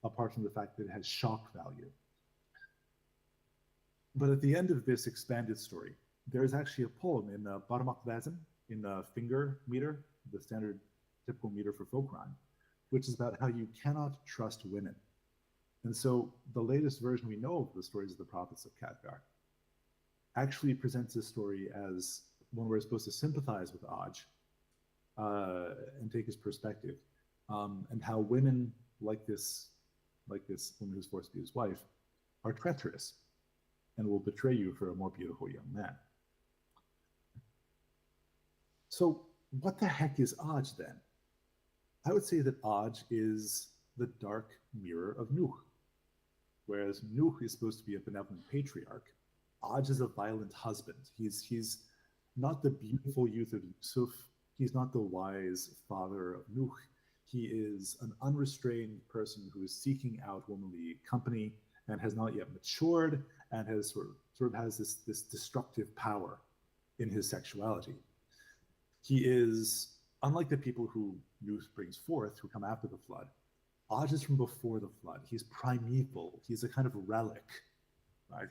apart from the fact that it has shock value. But at the end of this expanded story, there is actually a poem in Parmak Vazin, in finger meter, the standard typical meter for folk rhyme, which is about how you cannot trust women. And so the latest version we know of the stories of the prophets of Khadgar actually presents this story as one we're supposed to sympathize with Aj and take his perspective, and how women like this woman who's forced to be his wife are treacherous and will betray you for a more beautiful young man. So what the heck is Aj then? I would say that Aj is the dark mirror of Nuh. Whereas Nuh is supposed to be a benevolent patriarch, Aj is a violent husband. He's not the beautiful youth of Yusuf. He's not the wise father of Nuh. He is an unrestrained person who is seeking out womanly company and has not yet matured and has sort of has this destructive power in his sexuality. He is, unlike the people who Nuh brings forth, who come after the flood, Aj is from before the flood. He's primeval. He's a kind of relic, right?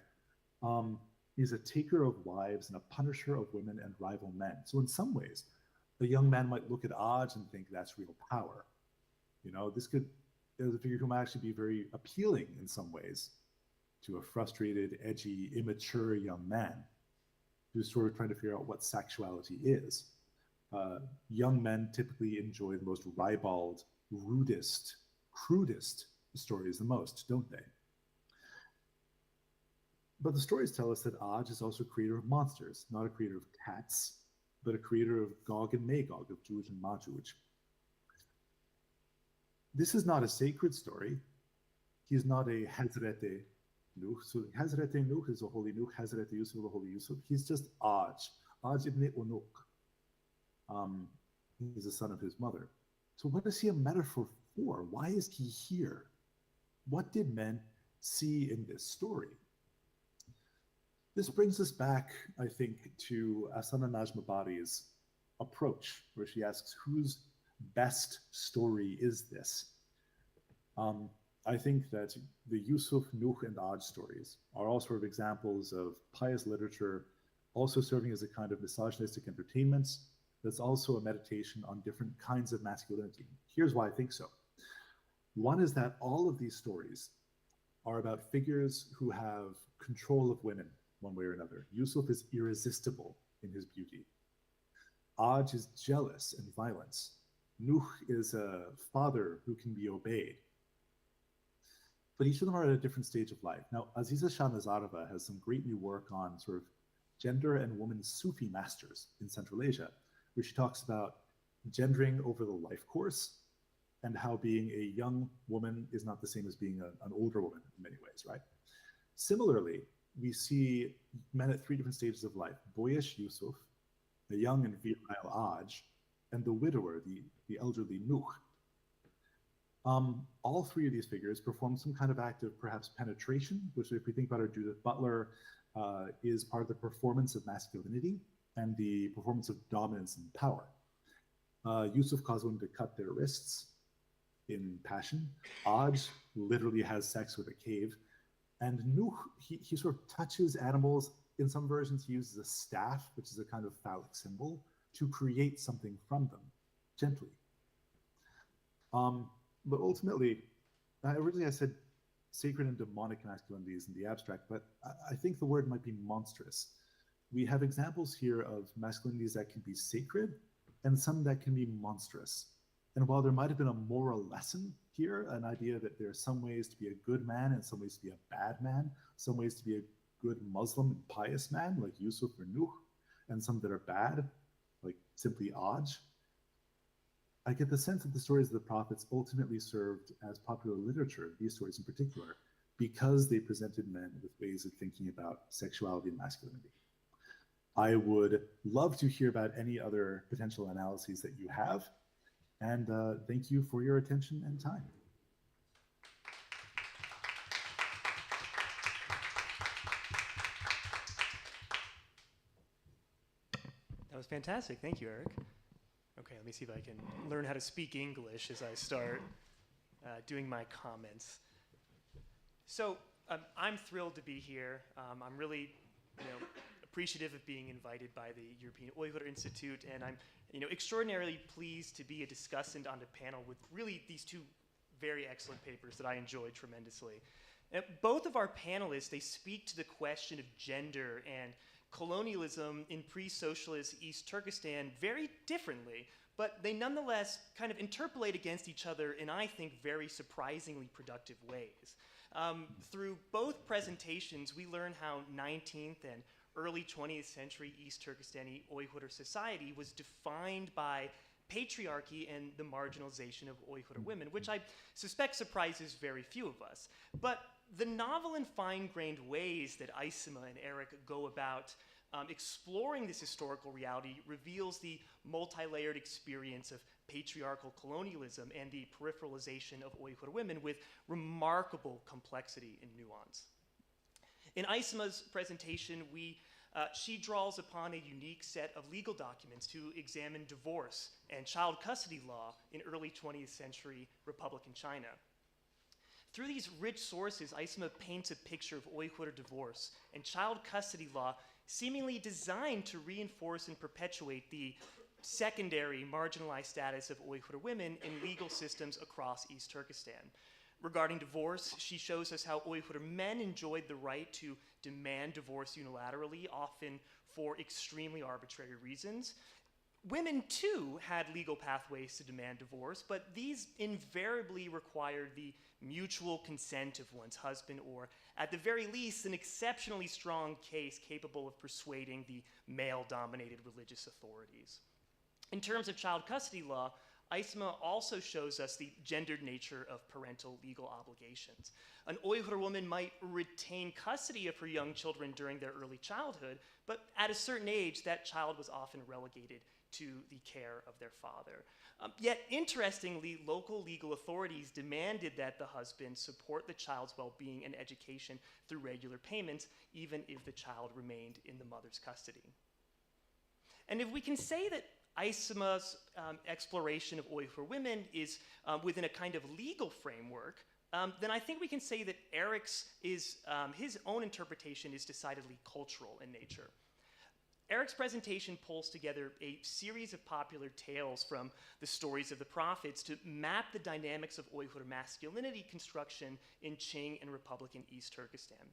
He's a taker of wives and a punisher of women and rival men. So in some ways, a young man might look at Aj and think that's real power. You know, this could, as a figure who might actually be very appealing in some ways to a frustrated, edgy, immature young man who's sort of trying to figure out what sexuality is. Young men typically enjoy the most ribald, rudest, crudest stories the most, don't they? But the stories tell us that Aj is also a creator of monsters, not a creator of cats, but a creator of Gog and Magog, of Juj and Majuj. This is not a sacred story. He's not a Hazreti Nuh. So Hazreti Nuh is a holy Nuh, Hazreti Yusuf is a holy Yusuf. He's just Aj, Aj ibn Unuk. He's the son of his mother. So what is he a metaphor for? Why is he here? What did men see in this story? This brings us back, I think, to Asana Najmabadi's approach, where she asks, whose best story is this? I think that the Yusuf, Nuh, and Aj stories are all sort of examples of pious literature, also serving as a kind of misogynistic entertainment. That's also a meditation on different kinds of masculinity. Here's why I think so. One is that all of these stories are about figures who have control of women one way or another. Yusuf is irresistible in his beauty. Aj is jealous and violent. Nuh is a father who can be obeyed. But each of them are at a different stage of life. Now, Aziza Shah Nazarova has some great new work on sort of gender and woman Sufi masters in Central Asia, where she talks about gendering over the life course and how being a young woman is not the same as being an older woman in many ways, right? Similarly, we see men at three different stages of life: boyish Yusuf, the young and virile Aj, and the widower, the elderly Nuh. All three of these figures perform some kind of act of perhaps penetration, which, if we think about our Judith Butler, is part of the performance of masculinity and the performance of dominance and power. Yusuf caused women to cut their wrists in passion. Aj literally has sex with a cave. And Nuh, he sort of touches animals. In some versions, he uses a staff, which is a kind of phallic symbol, to create something from them, gently. But ultimately, originally I said sacred and demonic masculinities in the abstract, but I think the word might be monstrous. We have examples here of masculinities that can be sacred and some that can be monstrous. And while there might have been a moral lesson here, an idea that there are some ways to be a good man and some ways to be a bad man, some ways to be a good Muslim and pious man like Yusuf or Nuh, and some that are bad, like simply Aj, I get the sense that the stories of the prophets ultimately served as popular literature, these stories in particular, because they presented men with ways of thinking about sexuality and masculinity. I would love to hear about any other potential analyses that you have, and thank you for your attention and time. That was fantastic. Thank you, Eric. Okay, let me see if I can learn how to speak English as I start doing my comments. So I'm thrilled to be here. I'm really, appreciative of being invited by the European Uyghur Institute, and I'm, extraordinarily pleased to be a discussant on the panel with really these two very excellent papers that I enjoyed tremendously. Both of our panelists, they speak to the question of gender and colonialism in pre-socialist East Turkestan very differently, but they nonetheless kind of interpolate against each other in, I think, very surprisingly productive ways. Through both presentations, we learn how 19th and early 20th century East Turkestani Uyghur society was defined by patriarchy and the marginalization of Uyghur women, which I suspect surprises very few of us. But the novel and fine-grained ways that Aysima and Eric go about exploring this historical reality reveals the multi-layered experience of patriarchal colonialism and the peripheralization of Uyghur women with remarkable complexity and nuance. In Aysima's presentation, she draws upon a unique set of legal documents to examine divorce and child custody law in early 20th century Republican China. Through these rich sources, Aysima paints a picture of Uyghur divorce and child custody law seemingly designed to reinforce and perpetuate the secondary marginalized status of Uyghur women in legal systems across East Turkestan. Regarding divorce, she shows us how Uyghur men enjoyed the right to demand divorce unilaterally, often for extremely arbitrary reasons. Women, too, had legal pathways to demand divorce, but these invariably required the mutual consent of one's husband, or at the very least, an exceptionally strong case capable of persuading the male-dominated religious authorities. In terms of child custody law, Aysima also shows us the gendered nature of parental legal obligations. An Uyghur woman might retain custody of her young children during their early childhood, but at a certain age, that child was often relegated to the care of their father. Yet, interestingly, local legal authorities demanded that the husband support the child's well-being and education through regular payments, even if the child remained in the mother's custody. And if we can say that Aysima's exploration of Uyghur women is within a kind of legal framework, then I think we can say that Eric's his own interpretation is decidedly cultural in nature. Eric's presentation pulls together a series of popular tales from the stories of the prophets to map the dynamics of Uyghur masculinity construction in Qing and Republican East Turkestan.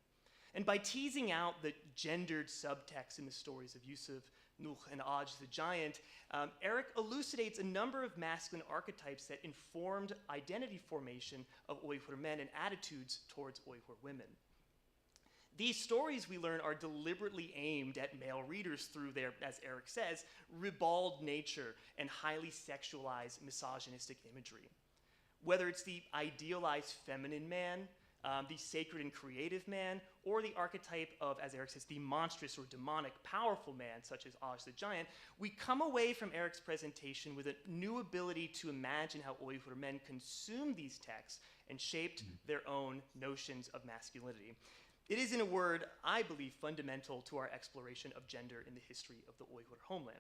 And by teasing out the gendered subtext in the stories of Yusuf, Nuh, and Aj the Giant, Eric elucidates a number of masculine archetypes that informed identity formation of Uyghur men and attitudes towards Uyghur women. These stories, we learn, are deliberately aimed at male readers through their, as Eric says, ribald nature and highly sexualized misogynistic imagery. Whether it's the idealized feminine man, the sacred and creative man, or the archetype of, as Eric says, the monstrous or demonic powerful man, such as Aj the Giant, we come away from Eric's presentation with a new ability to imagine how Uyghur men consumed these texts and shaped their own notions of masculinity. It is, in a word, I believe, fundamental to our exploration of gender in the history of the Uyghur homeland.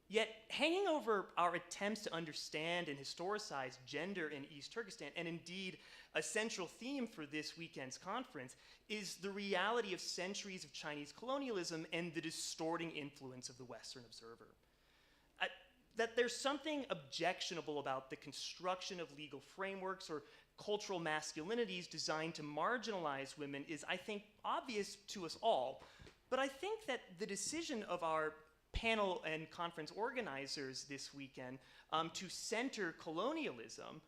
Yet, hanging over our attempts to understand and historicize gender in East Turkestan, and indeed a central theme for this weekend's conference, is the reality of centuries of Chinese colonialism and the distorting influence of the Western observer. That there's something objectionable about the construction of legal frameworks or cultural masculinities designed to marginalize women is, I think, obvious to us all. But I think that the decision of our panel and conference organizers this weekend to center colonialism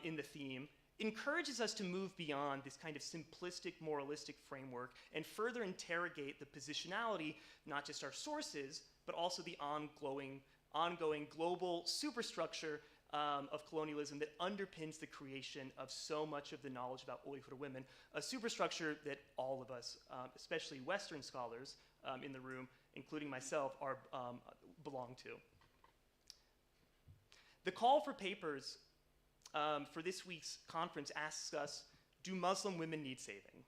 in the theme encourages us to move beyond this kind of simplistic moralistic framework and further interrogate the positionality, not just our sources, but also the ongoing global superstructure of colonialism that underpins the creation of so much of the knowledge about Uyghur women, a superstructure that all of us, especially Western scholars in the room, including myself, belong to. The call for papers for this week's conference asks us, do Muslim women need saving?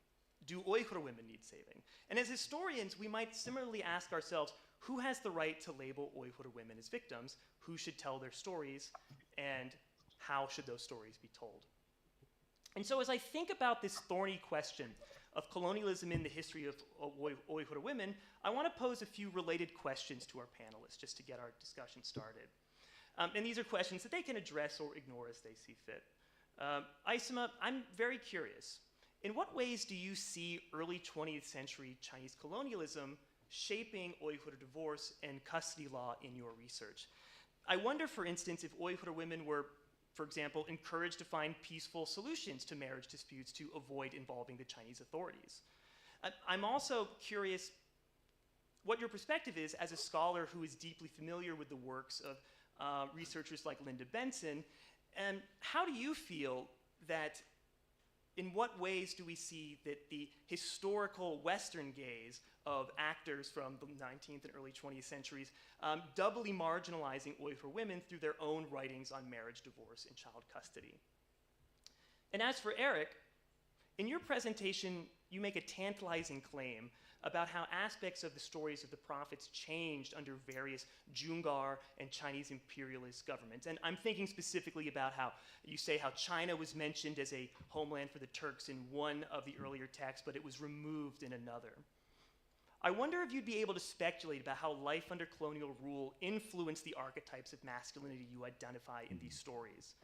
Do Uyghur women need saving? And as historians, we might similarly ask ourselves, who has the right to label Uyghur women as victims? Who should tell their stories? And how should those stories be told? And so as I think about this thorny question of colonialism in the history of Uyghur women, I want to pose a few related questions to our panelists just to get our discussion started. And these are questions that they can address or ignore as they see fit. Aysima, I'm very curious. In what ways do you see early 20th century Chinese colonialism shaping Uyghur divorce and custody law in your research? I wonder, for instance, if Uyghur women were, for example, encouraged to find peaceful solutions to marriage disputes to avoid involving the Chinese authorities. I'm also curious what your perspective is as a scholar who is deeply familiar with the works of researchers like Linda Benson, and how do you feel that, in what ways do we see that the historical Western gaze of actors from the 19th and early 20th centuries doubly marginalizing Uyghur women through their own writings on marriage, divorce, and child custody? And as for Eric, in your presentation, you make a tantalizing claim about how aspects of the stories of the prophets changed under various Jungar and Chinese imperialist governments. And I'm thinking specifically about how you say how China was mentioned as a homeland for the Turks in one of the earlier texts, but it was removed in another. I wonder if you'd be able to speculate about how life under colonial rule influenced the archetypes of masculinity you identify in these stories.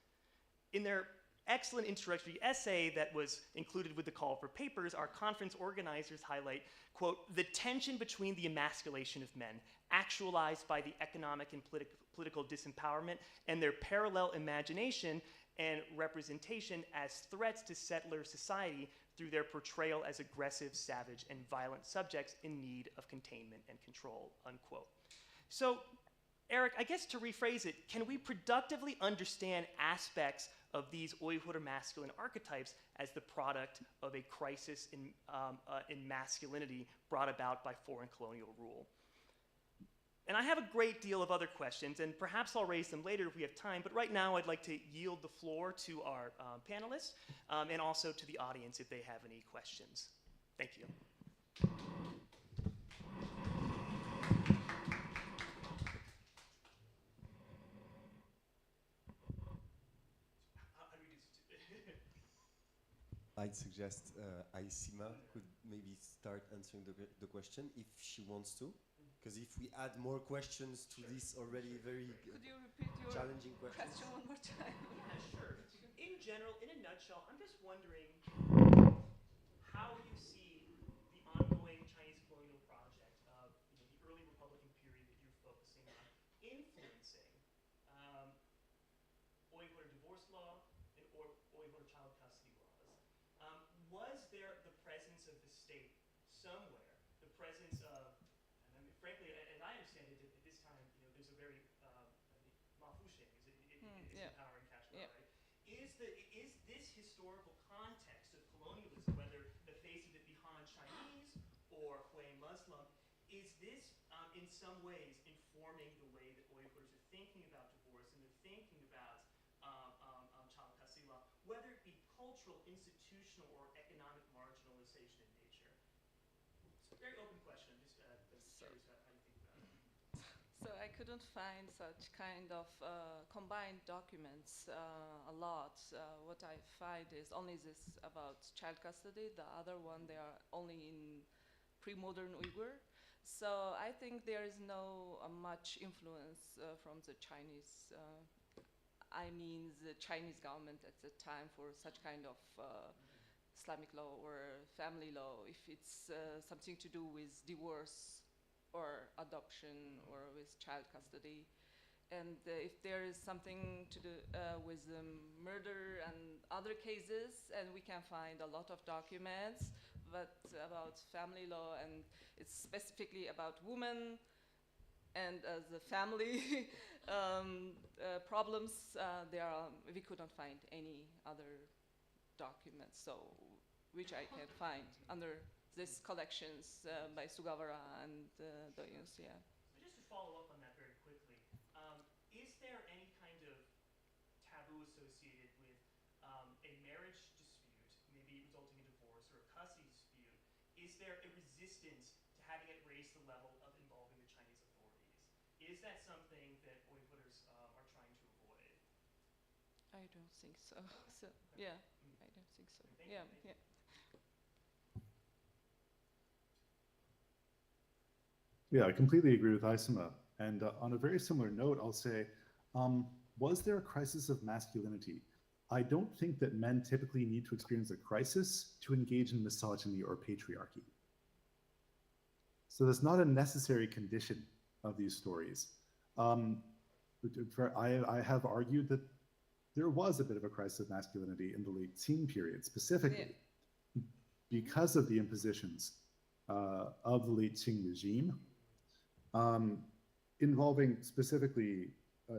In their excellent introductory essay that was included with the call for papers, our conference organizers highlight, quote, the tension between the emasculation of men, actualized by the economic and political disempowerment, and their parallel imagination and representation as threats to settler society through their portrayal as aggressive, savage, and violent subjects in need of containment and control, unquote. So, Eric, I guess to rephrase it, can we productively understand aspects of these Uyghur masculine archetypes as the product of a crisis in masculinity brought about by foreign colonial rule? And I have a great deal of other questions, and perhaps I'll raise them later if we have time, but right now I'd like to yield the floor to our panelists and also to the audience if they have any questions. Thank you. I'd suggest Aysima could maybe start answering the question if she wants to. Because if we add more questions to this already very Could you repeat your challenging questions. question one more time? Yeah, sure. In general, in a nutshell, I'm just wondering how you see the ongoing Chinese colonial project of the early Republican period that you're focusing on influencing Uyghur divorce law and Uyghur child custody laws. Was there the presence of the state somewhere, the presence of, and I mean, frankly, as I understand it, at this time, there's a very, Mafushing is Yeah. empowering Kashmir, Yeah. right? Is this historical context of colonialism, whether the face of it Bihan Chinese or Hui Muslim, is this in some ways informing the way that Uyghurs are thinking about divorce and they're thinking about child custody law, whether it be cultural, institutional, or economic marginalization in nature? It's a very open question. I'm just curious about how you think about it. So I couldn't find such kind of combined documents a lot. What I find is only this about child custody. The other one, they are only in pre-modern Uyghur. So I think there is no much influence from the Chinese, I mean the Chinese government at the time for such kind of Islamic law or family law, if it's something to do with divorce or adoption or with child custody. And if there is something to do with murder and other cases, and we can find a lot of documents, but about family law, and it's specifically about women and the family, problems, we couldn't find any other documents, so which I can find under these collections by Sugawara and Doyens. Yeah. So just to follow up on that very quickly, is there any kind of taboo associated with a marriage dispute, maybe resulting in divorce, or a custody dispute? Is there a resistance to having it raise the level of involving the Chinese authorities? Is that something that Uyghurs are trying to avoid? I don't think so. So yeah, I don't think so. Thank Yeah, you. yeah. Yeah, I completely agree with Isama. And on a very similar note, I'll say, was there a crisis of masculinity? I don't think that men typically need to experience a crisis to engage in misogyny or patriarchy. So that's not a necessary condition of these stories. I have argued that there was a bit of a crisis of masculinity in the late Qing period, specifically because of the impositions of the late Qing regime, involving specifically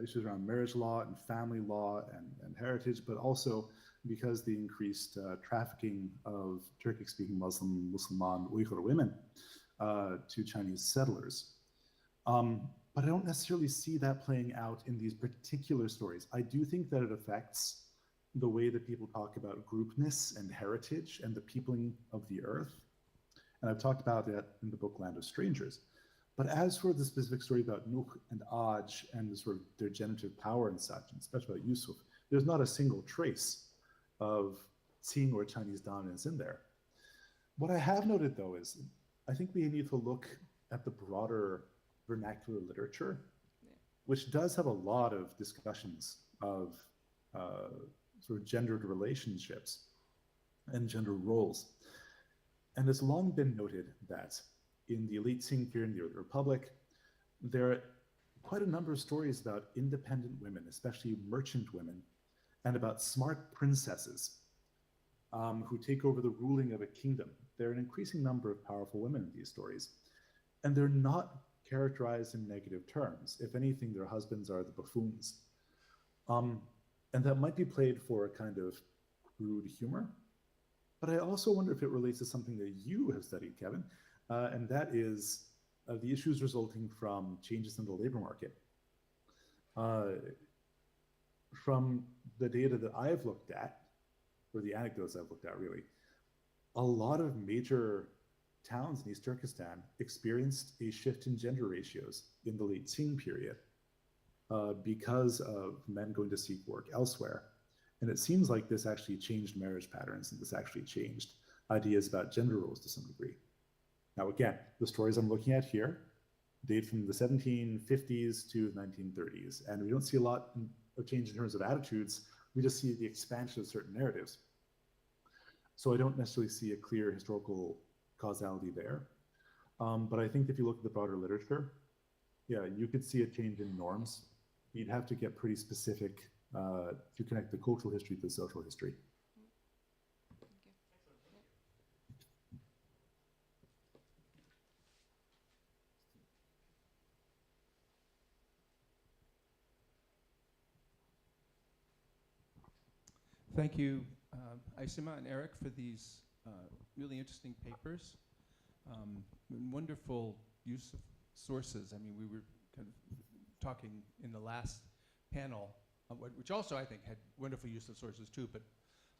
issues around marriage law and family law and heritage, but also because the increased trafficking of Turkic-speaking Musliman Uyghur women to Chinese settlers. But I don't necessarily see that playing out in these particular stories. I do think that it affects the way that people talk about groupness and heritage and the peopling of the earth. And I've talked about that in the book Land of Strangers. But as for the specific story about Nuh and Aj and the sort of their generative power and such, and especially about Yusuf, there's not a single trace of Qing or Chinese dominance in there. What I have noted, though, is I think we need to look at the broader vernacular literature, which does have a lot of discussions of sort of gendered relationships and gender roles. And it's long been noted that in the late Qing period, in the early Republic, there are quite a number of stories about independent women, especially merchant women, and about smart princesses who take over the ruling of a kingdom. There are an increasing number of powerful women in these stories, and they're not characterized in negative terms. If anything, their husbands are the buffoons. And that might be played for a kind of crude humor. But I also wonder if it relates to something that you have studied, Kevin, and that is the issues resulting from changes in the labor market. From the data that I've looked at, or the anecdotes I've looked at really, a lot of major towns in East Turkestan experienced a shift in gender ratios in the late Qing period because of men going to seek work elsewhere. And it seems like this actually changed marriage patterns, and this actually changed ideas about gender roles to some degree. Now, again, the stories I'm looking at here date from the 1750s to 1930s, and we don't see a lot of change in terms of attitudes. We just see the expansion of certain narratives. So I don't necessarily see a clear historical causality there. But I think if you look at the broader literature, yeah, you could see a change in norms. You'd have to get pretty specific to connect the cultural history to the social history. Thank you, Isima and Eric, for these really interesting papers. Wonderful use of sources. I mean, we were kind of talking in the last panel, which also I think had wonderful use of sources too, but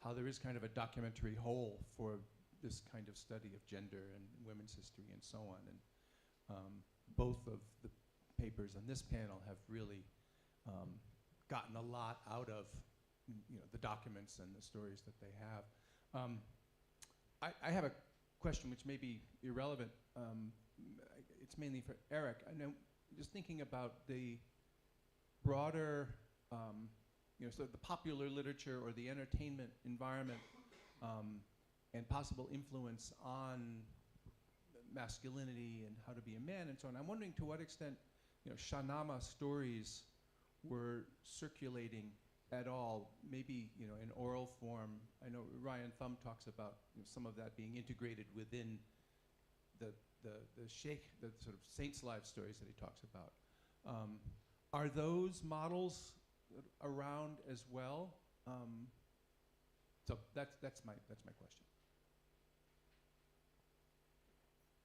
how there is kind of a documentary whole for this kind of study of gender and women's history and so on. And both of the papers on this panel have really gotten a lot out of the documents and the stories that they have. I have a question which may be irrelevant. It's mainly for Eric. I know, just thinking about the broader, sort of the popular literature or the entertainment environment and possible influence on masculinity and how to be a man and so on. I'm wondering to what extent, Shahnama stories were circulating at all, maybe in oral form. I know Ryan Thumb talks about some of that being integrated within the sheikh, the sort of saints' life stories that he talks about. Are those models around as well? So that's my question.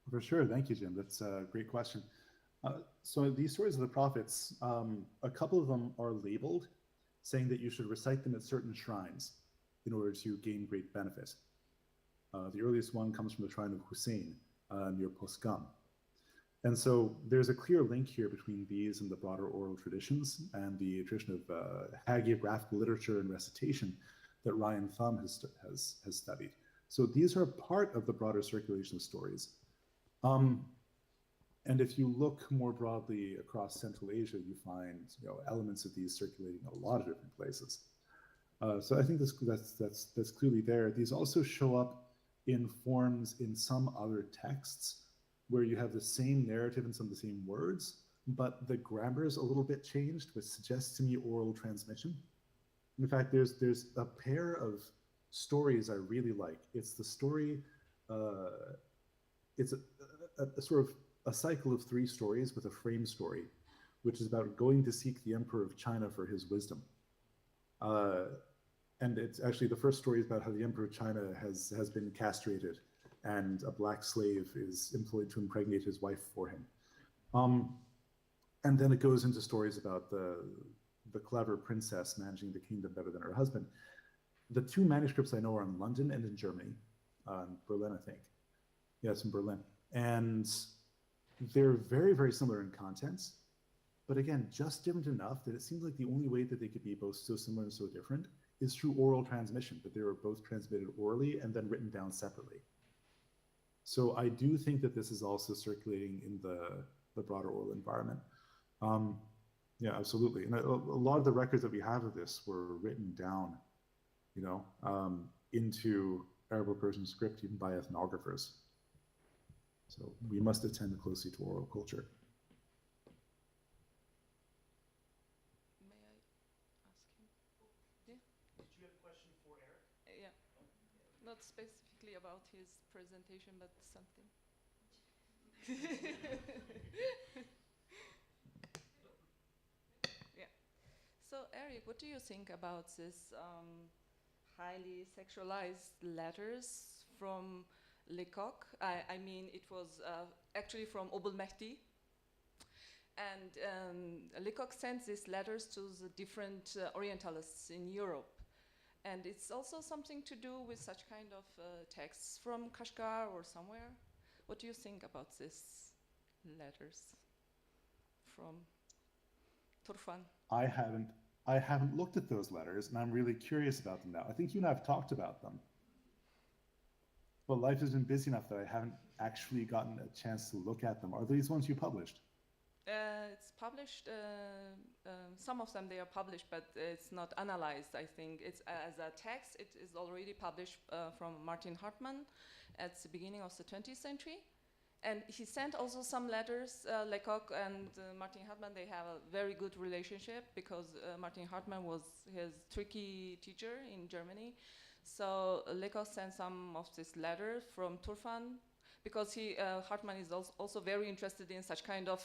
For sure. Thank you, Jim. That's a great question. So these stories of the prophets, a couple of them are labeled, saying that you should recite them at certain shrines in order to gain great benefit. The earliest one comes from the shrine of Hussein near Posgam. And so there's a clear link here between these and the broader oral traditions and the tradition of hagiographical literature and recitation that Ryan Thum has studied. So these are part of the broader circulation of stories. And if you look more broadly across Central Asia, you find elements of these circulating in a lot of different places. So I think that's clearly there. These also show up in forms in some other texts where you have the same narrative and some of the same words, but the grammar is a little bit changed, which suggests to me oral transmission. In fact, there's a pair of stories I really like. It's the story, it's a sort of a cycle of 3 stories with a frame story, which is about going to seek the Emperor of China for his wisdom. And it's actually, the first story is about how the Emperor of China has been castrated and a black slave is employed to impregnate his wife for him. And then it goes into stories about the clever princess managing the kingdom better than her husband. The 2 manuscripts I know are in London and in Germany, Berlin, I think. Yes, in Berlin. And they're very, very similar in contents, but again, just different enough that it seems like the only way that they could be both so similar and so different is through oral transmission, that they were both transmitted orally and then written down separately. So I do think that this is also circulating in the broader oral environment. Yeah, absolutely. And a lot of the records that we have of this were written down, into Arabo-Persian script, even by ethnographers. So we must attend closely to oral culture. May I ask him? Yeah. Did you have a question for Eric? Yeah. Not specifically about his presentation, but something. Yeah. So Eric, what do you think about this highly sexualized letters from Lecoq? I mean, it was actually from Obul Mehdi. And Lecoq sent these letters to the different Orientalists in Europe. And it's also something to do with such kind of texts from Kashgar or somewhere. What do you think about these letters from Turfan? I haven't looked at those letters, and I'm really curious about them now. I think you and I have talked about them. But life has been busy enough that I haven't actually gotten a chance to look at them. Are these ones you published? It's published, some of them they are published, but it's not analyzed, I think. It's as a text, it is already published from Martin Hartmann at the beginning of the 20th century. And he sent also some letters. Lecoq and Martin Hartmann, they have a very good relationship because Martin Hartmann was his Turkey teacher in Germany. So Lecoq sent some of these letters from Turfan because Hartmann is also very interested in such kind of,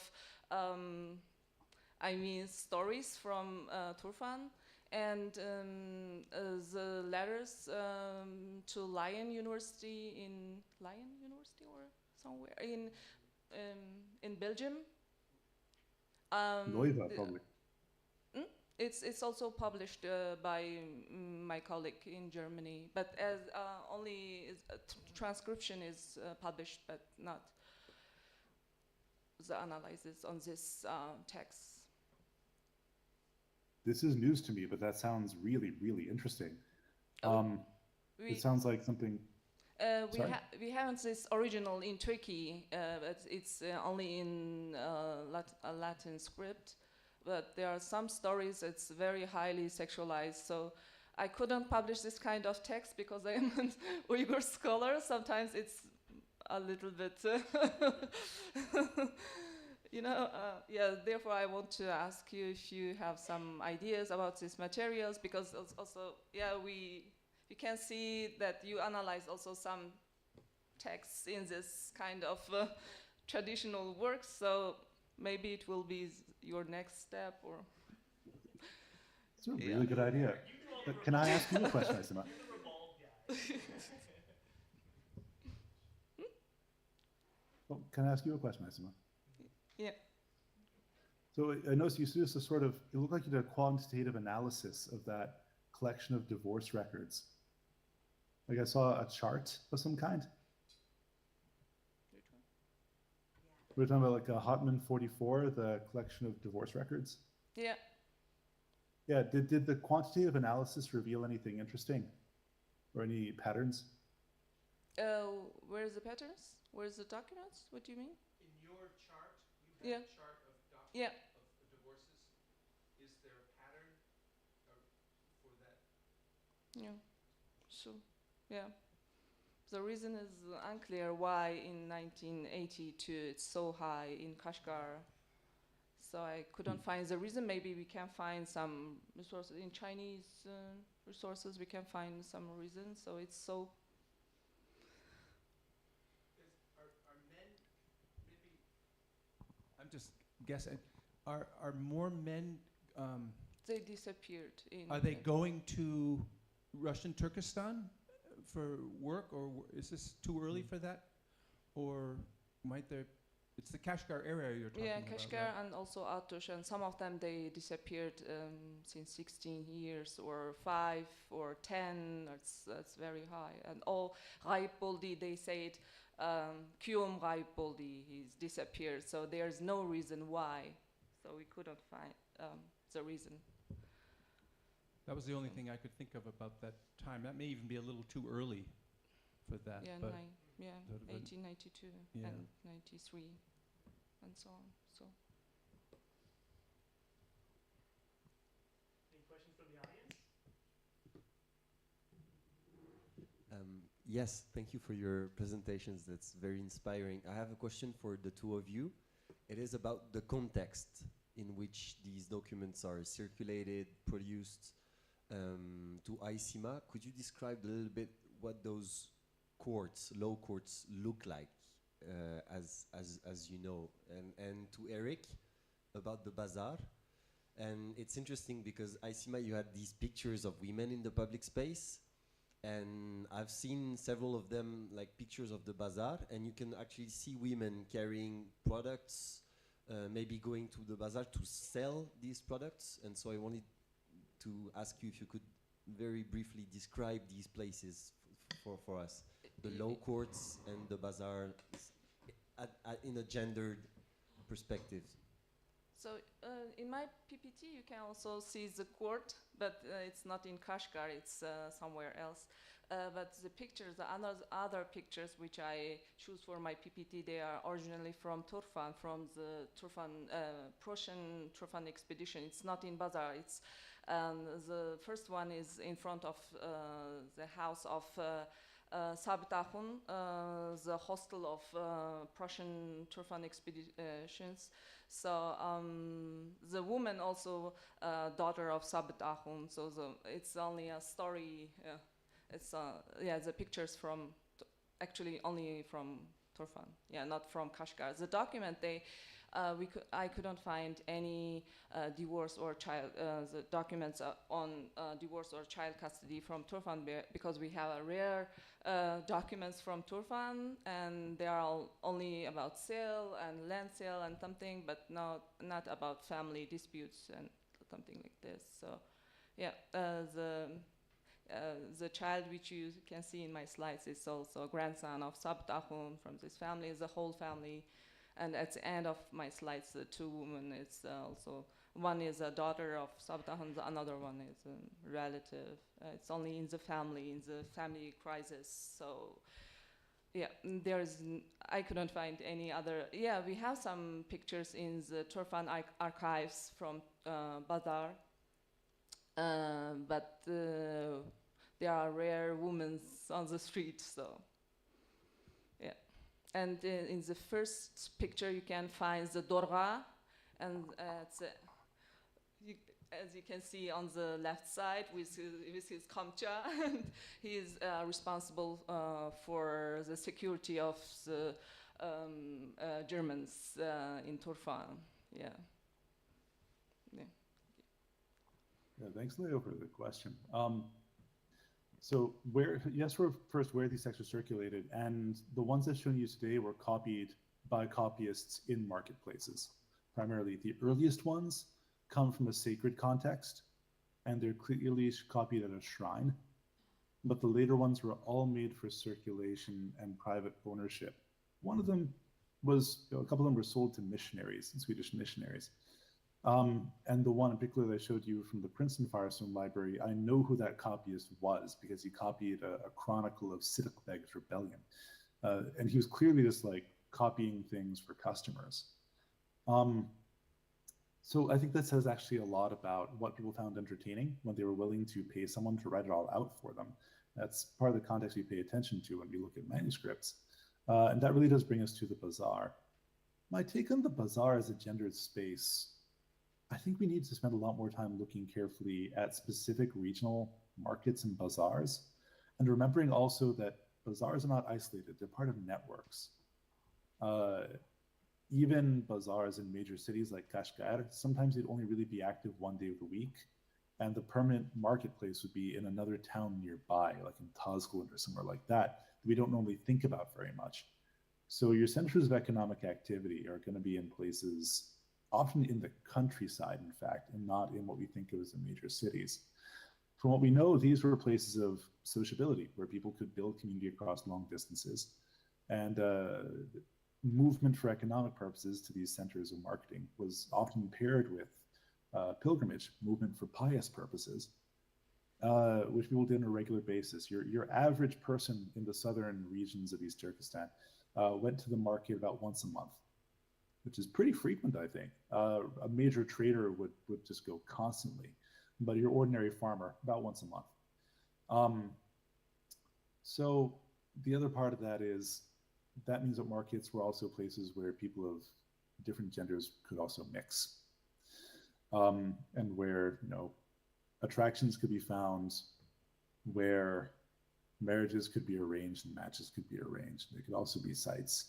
stories from Turfan. And the letters to Lyon University or somewhere in Belgium. Neuva, probably. It's also published by my colleague in Germany, but as only transcription is published, but not the analysis on this text. This is news to me, but that sounds really, really interesting. It sounds like something. We haven't this original in Turkey, but it's only in Latin script. But there are some stories it's very highly sexualized. So I couldn't publish this kind of text because I am an Uyghur scholar. Sometimes it's a little bit, therefore I want to ask you if you have some ideas about these materials, because also, you can see that you analyze also some texts in this kind of traditional works. So maybe it will be your next step or? It's a really good idea. Can I ask you a question, Aysima? You're the revolve guy. Oh, can I ask you a question, Aysima? Yeah. So I noticed you used a sort of, it looked like you did a quantitative analysis of that collection of divorce records. Like I saw a chart of some kind. We were talking about like a Hotman 44, the collection of divorce records. Yeah. Yeah, did the quantitative analysis reveal anything interesting or any patterns? Where's the patterns? Where's the documents? What do you mean? In your chart, you Yeah. have a chart of Yeah. of divorces. Is there a pattern for that? Yeah. So, yeah. The reason is unclear why in 1982 it's so high in Kashgar. So I couldn't find the reason. Maybe we can find some resources in Chinese resources. We can find some reason. So it's so. Are men maybe? I'm just guessing. Are more men? They disappeared in. Are they going to Russian Turkestan for work, or is this too early for that, or might there? It's the Kashgar area you're talking about. Yeah, Kashgar and also Atush, and some of them they disappeared since 16 years or 5 or 10. That's very high. And all Ghaib Boldi, they said Qiyum Ghaib Boldi, he's disappeared. So there's no reason why. So we couldn't find the reason. That was the only thing I could think of about that time. That may even be a little too early for that. Yeah, but yeah, sort of 1892 yeah. and 93 and so on. So. Any questions from the audience? Yes, thank you for your presentations. That's very inspiring. I have a question for the two of you. It is about the context in which these documents are circulated, produced to ICIMA. Could you describe a little bit what those courts, law courts, look like, as you know? And to Eric, about the bazaar. And it's interesting because ICIMA, you had these pictures of women in the public space. And I've seen several of them, like pictures of the bazaar, and you can actually see women carrying products, maybe going to the bazaar to sell these products. And so I wanted to ask you if you could very briefly describe these places for us, the law courts and the bazaar in a gendered perspective. So in my PPT, you can also see the court, but it's not in Kashgar, it's somewhere else. But the pictures, the other pictures which I choose for my PPT, they are originally from Turfan, from the Turfan, Prussian Turfan expedition. It's not in Bazaar. It's the first one is in front of the house of Sabitahun, the hostel of Prussian Turfan expeditions. So the woman also daughter of Sabitahun. So it's only a story. It's the pictures from actually only from Turfan. Yeah, not from Kashgar. The document I couldn't find any divorce or child the documents on divorce or child custody from Turfan because we have a rare documents from Turfan, and they are all only about sale and land sale and something, but not about family disputes and something like this. So yeah, the child which you can see in my slides is also a grandson of Sabtahun from this family, is the whole family. And at the end of my slides, the two women, it's also, one is a daughter of Sabtahun, the another one is a relative. It's only in the family crisis. So yeah, I couldn't find any other. Yeah, we have some pictures in the Turfan archives from Bazar, but there are rare women on the street, so yeah. And in the first picture, you can find the Dorga, and as you can see on the left side with his kamcha, and he is responsible for the security of the Germans in Turfan. Yeah. Yeah, thanks, Leo, for the question. So where, yes, for first where these texts are circulated, and the ones I've shown you today were copied by copyists in marketplaces. Primarily, the earliest ones come from a sacred context, and they're clearly copied at a shrine. But the later ones were all made for circulation and private ownership. One of them was, a couple of them were sold to missionaries, Swedish missionaries. And the one in particular that I showed you from the Princeton Firestone Library, I know who that copyist was because he copied a chronicle of Siddikbeg's rebellion. And he was clearly just like copying things for customers. So I think that says actually a lot about what people found entertaining when they were willing to pay someone to write it all out for them. That's part of the context we pay attention to when we look at manuscripts. And that really does bring us to the bazaar. My take on the bazaar as a gendered space, I think we need to spend a lot more time looking carefully at specific regional markets and bazaars, and remembering also that bazaars are not isolated, they're part of networks. Even bazaars in major cities like Kashgar, sometimes they'd only really be active one day of the week, and the permanent marketplace would be in another town nearby, like in Tazgund or somewhere like that we don't normally think about very much. So your centers of economic activity are going to be in places often in the countryside, in fact, and not in what we think of as the major cities. From what we know, these were places of sociability where people could build community across long distances. And movement for economic purposes to these centers of marketing was often paired with pilgrimage, movement for pious purposes, which people did on a regular basis. Your average person in the southern regions of East Turkestan went to the market about once a month, which is pretty frequent, I think. A major trader would just go constantly, but your ordinary farmer, about once a month. So the other part of that is, that means that markets were also places where people of different genders could also mix. And where, attractions could be found, where marriages could be arranged and matches could be arranged. There could also be sites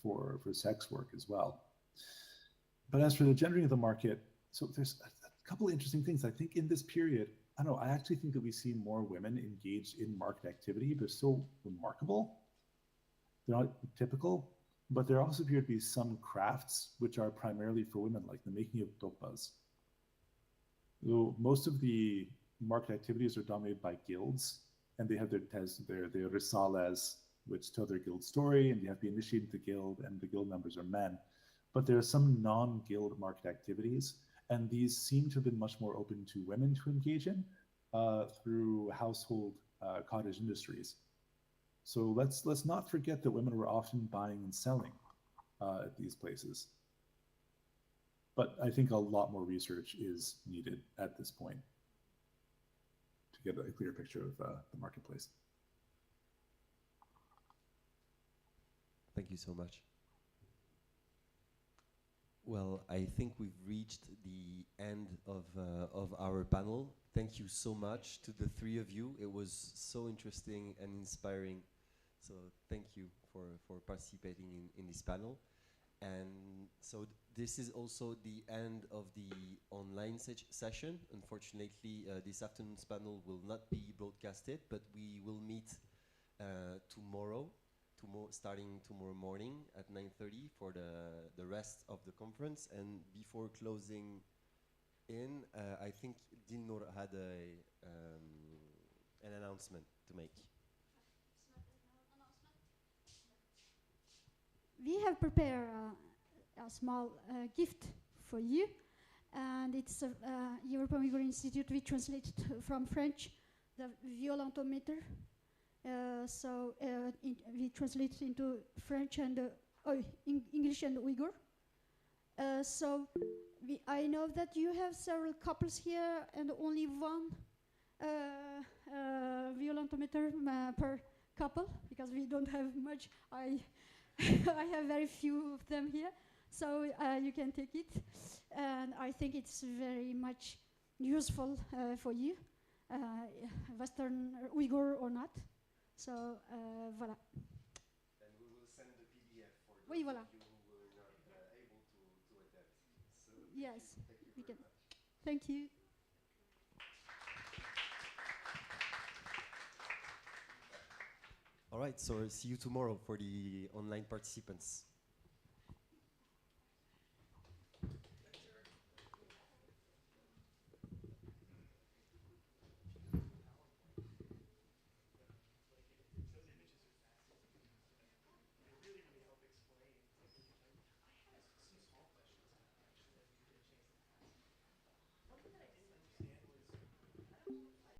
for sex work as well. But as for the gendering of the market, so there's a couple of interesting things. I think in this period, I actually think that we see more women engaged in market activity. They're still remarkable. They're not typical, but there also appear to be some crafts which are primarily for women, like the making of dokbas. So most of the market activities are dominated by guilds, and they have their risales, which tell their guild story, and you have to be initiated into the guild, and the guild members are men. But there are some non-guild market activities, and these seem to have been much more open to women to engage in through household cottage industries. So let's not forget that women were often buying and selling at these places. But I think a lot more research is needed at this point to get a clear picture of the marketplace. Thank you so much. Well, I think we've reached the end of our panel. Thank you so much to the three of you. It was so interesting and inspiring. So thank you for participating in this panel. And so this is also the end of the online session. Unfortunately, this afternoon's panel will not be broadcasted, but we will meet tomorrow, starting tomorrow morning at 9:30 for the rest of the conference. And before closing in, I think Dilnur had an announcement to make. We have prepared a small gift for you, and it's a European Uyghur Institute. We translated from French the violentometer. We translated into French and English and Uyghur. I know that you have several couples here and only one violentometer per couple, because we don't have much. I have very few of them here, so you can take it. And I think it's very much useful for you, Western Uyghur or not. So, voilà. And we will send the PDF for those Oui, voilà. of you who were not able to attend. So yes, thank you we very can. much. Thank you. All right, so see you tomorrow for the online participants.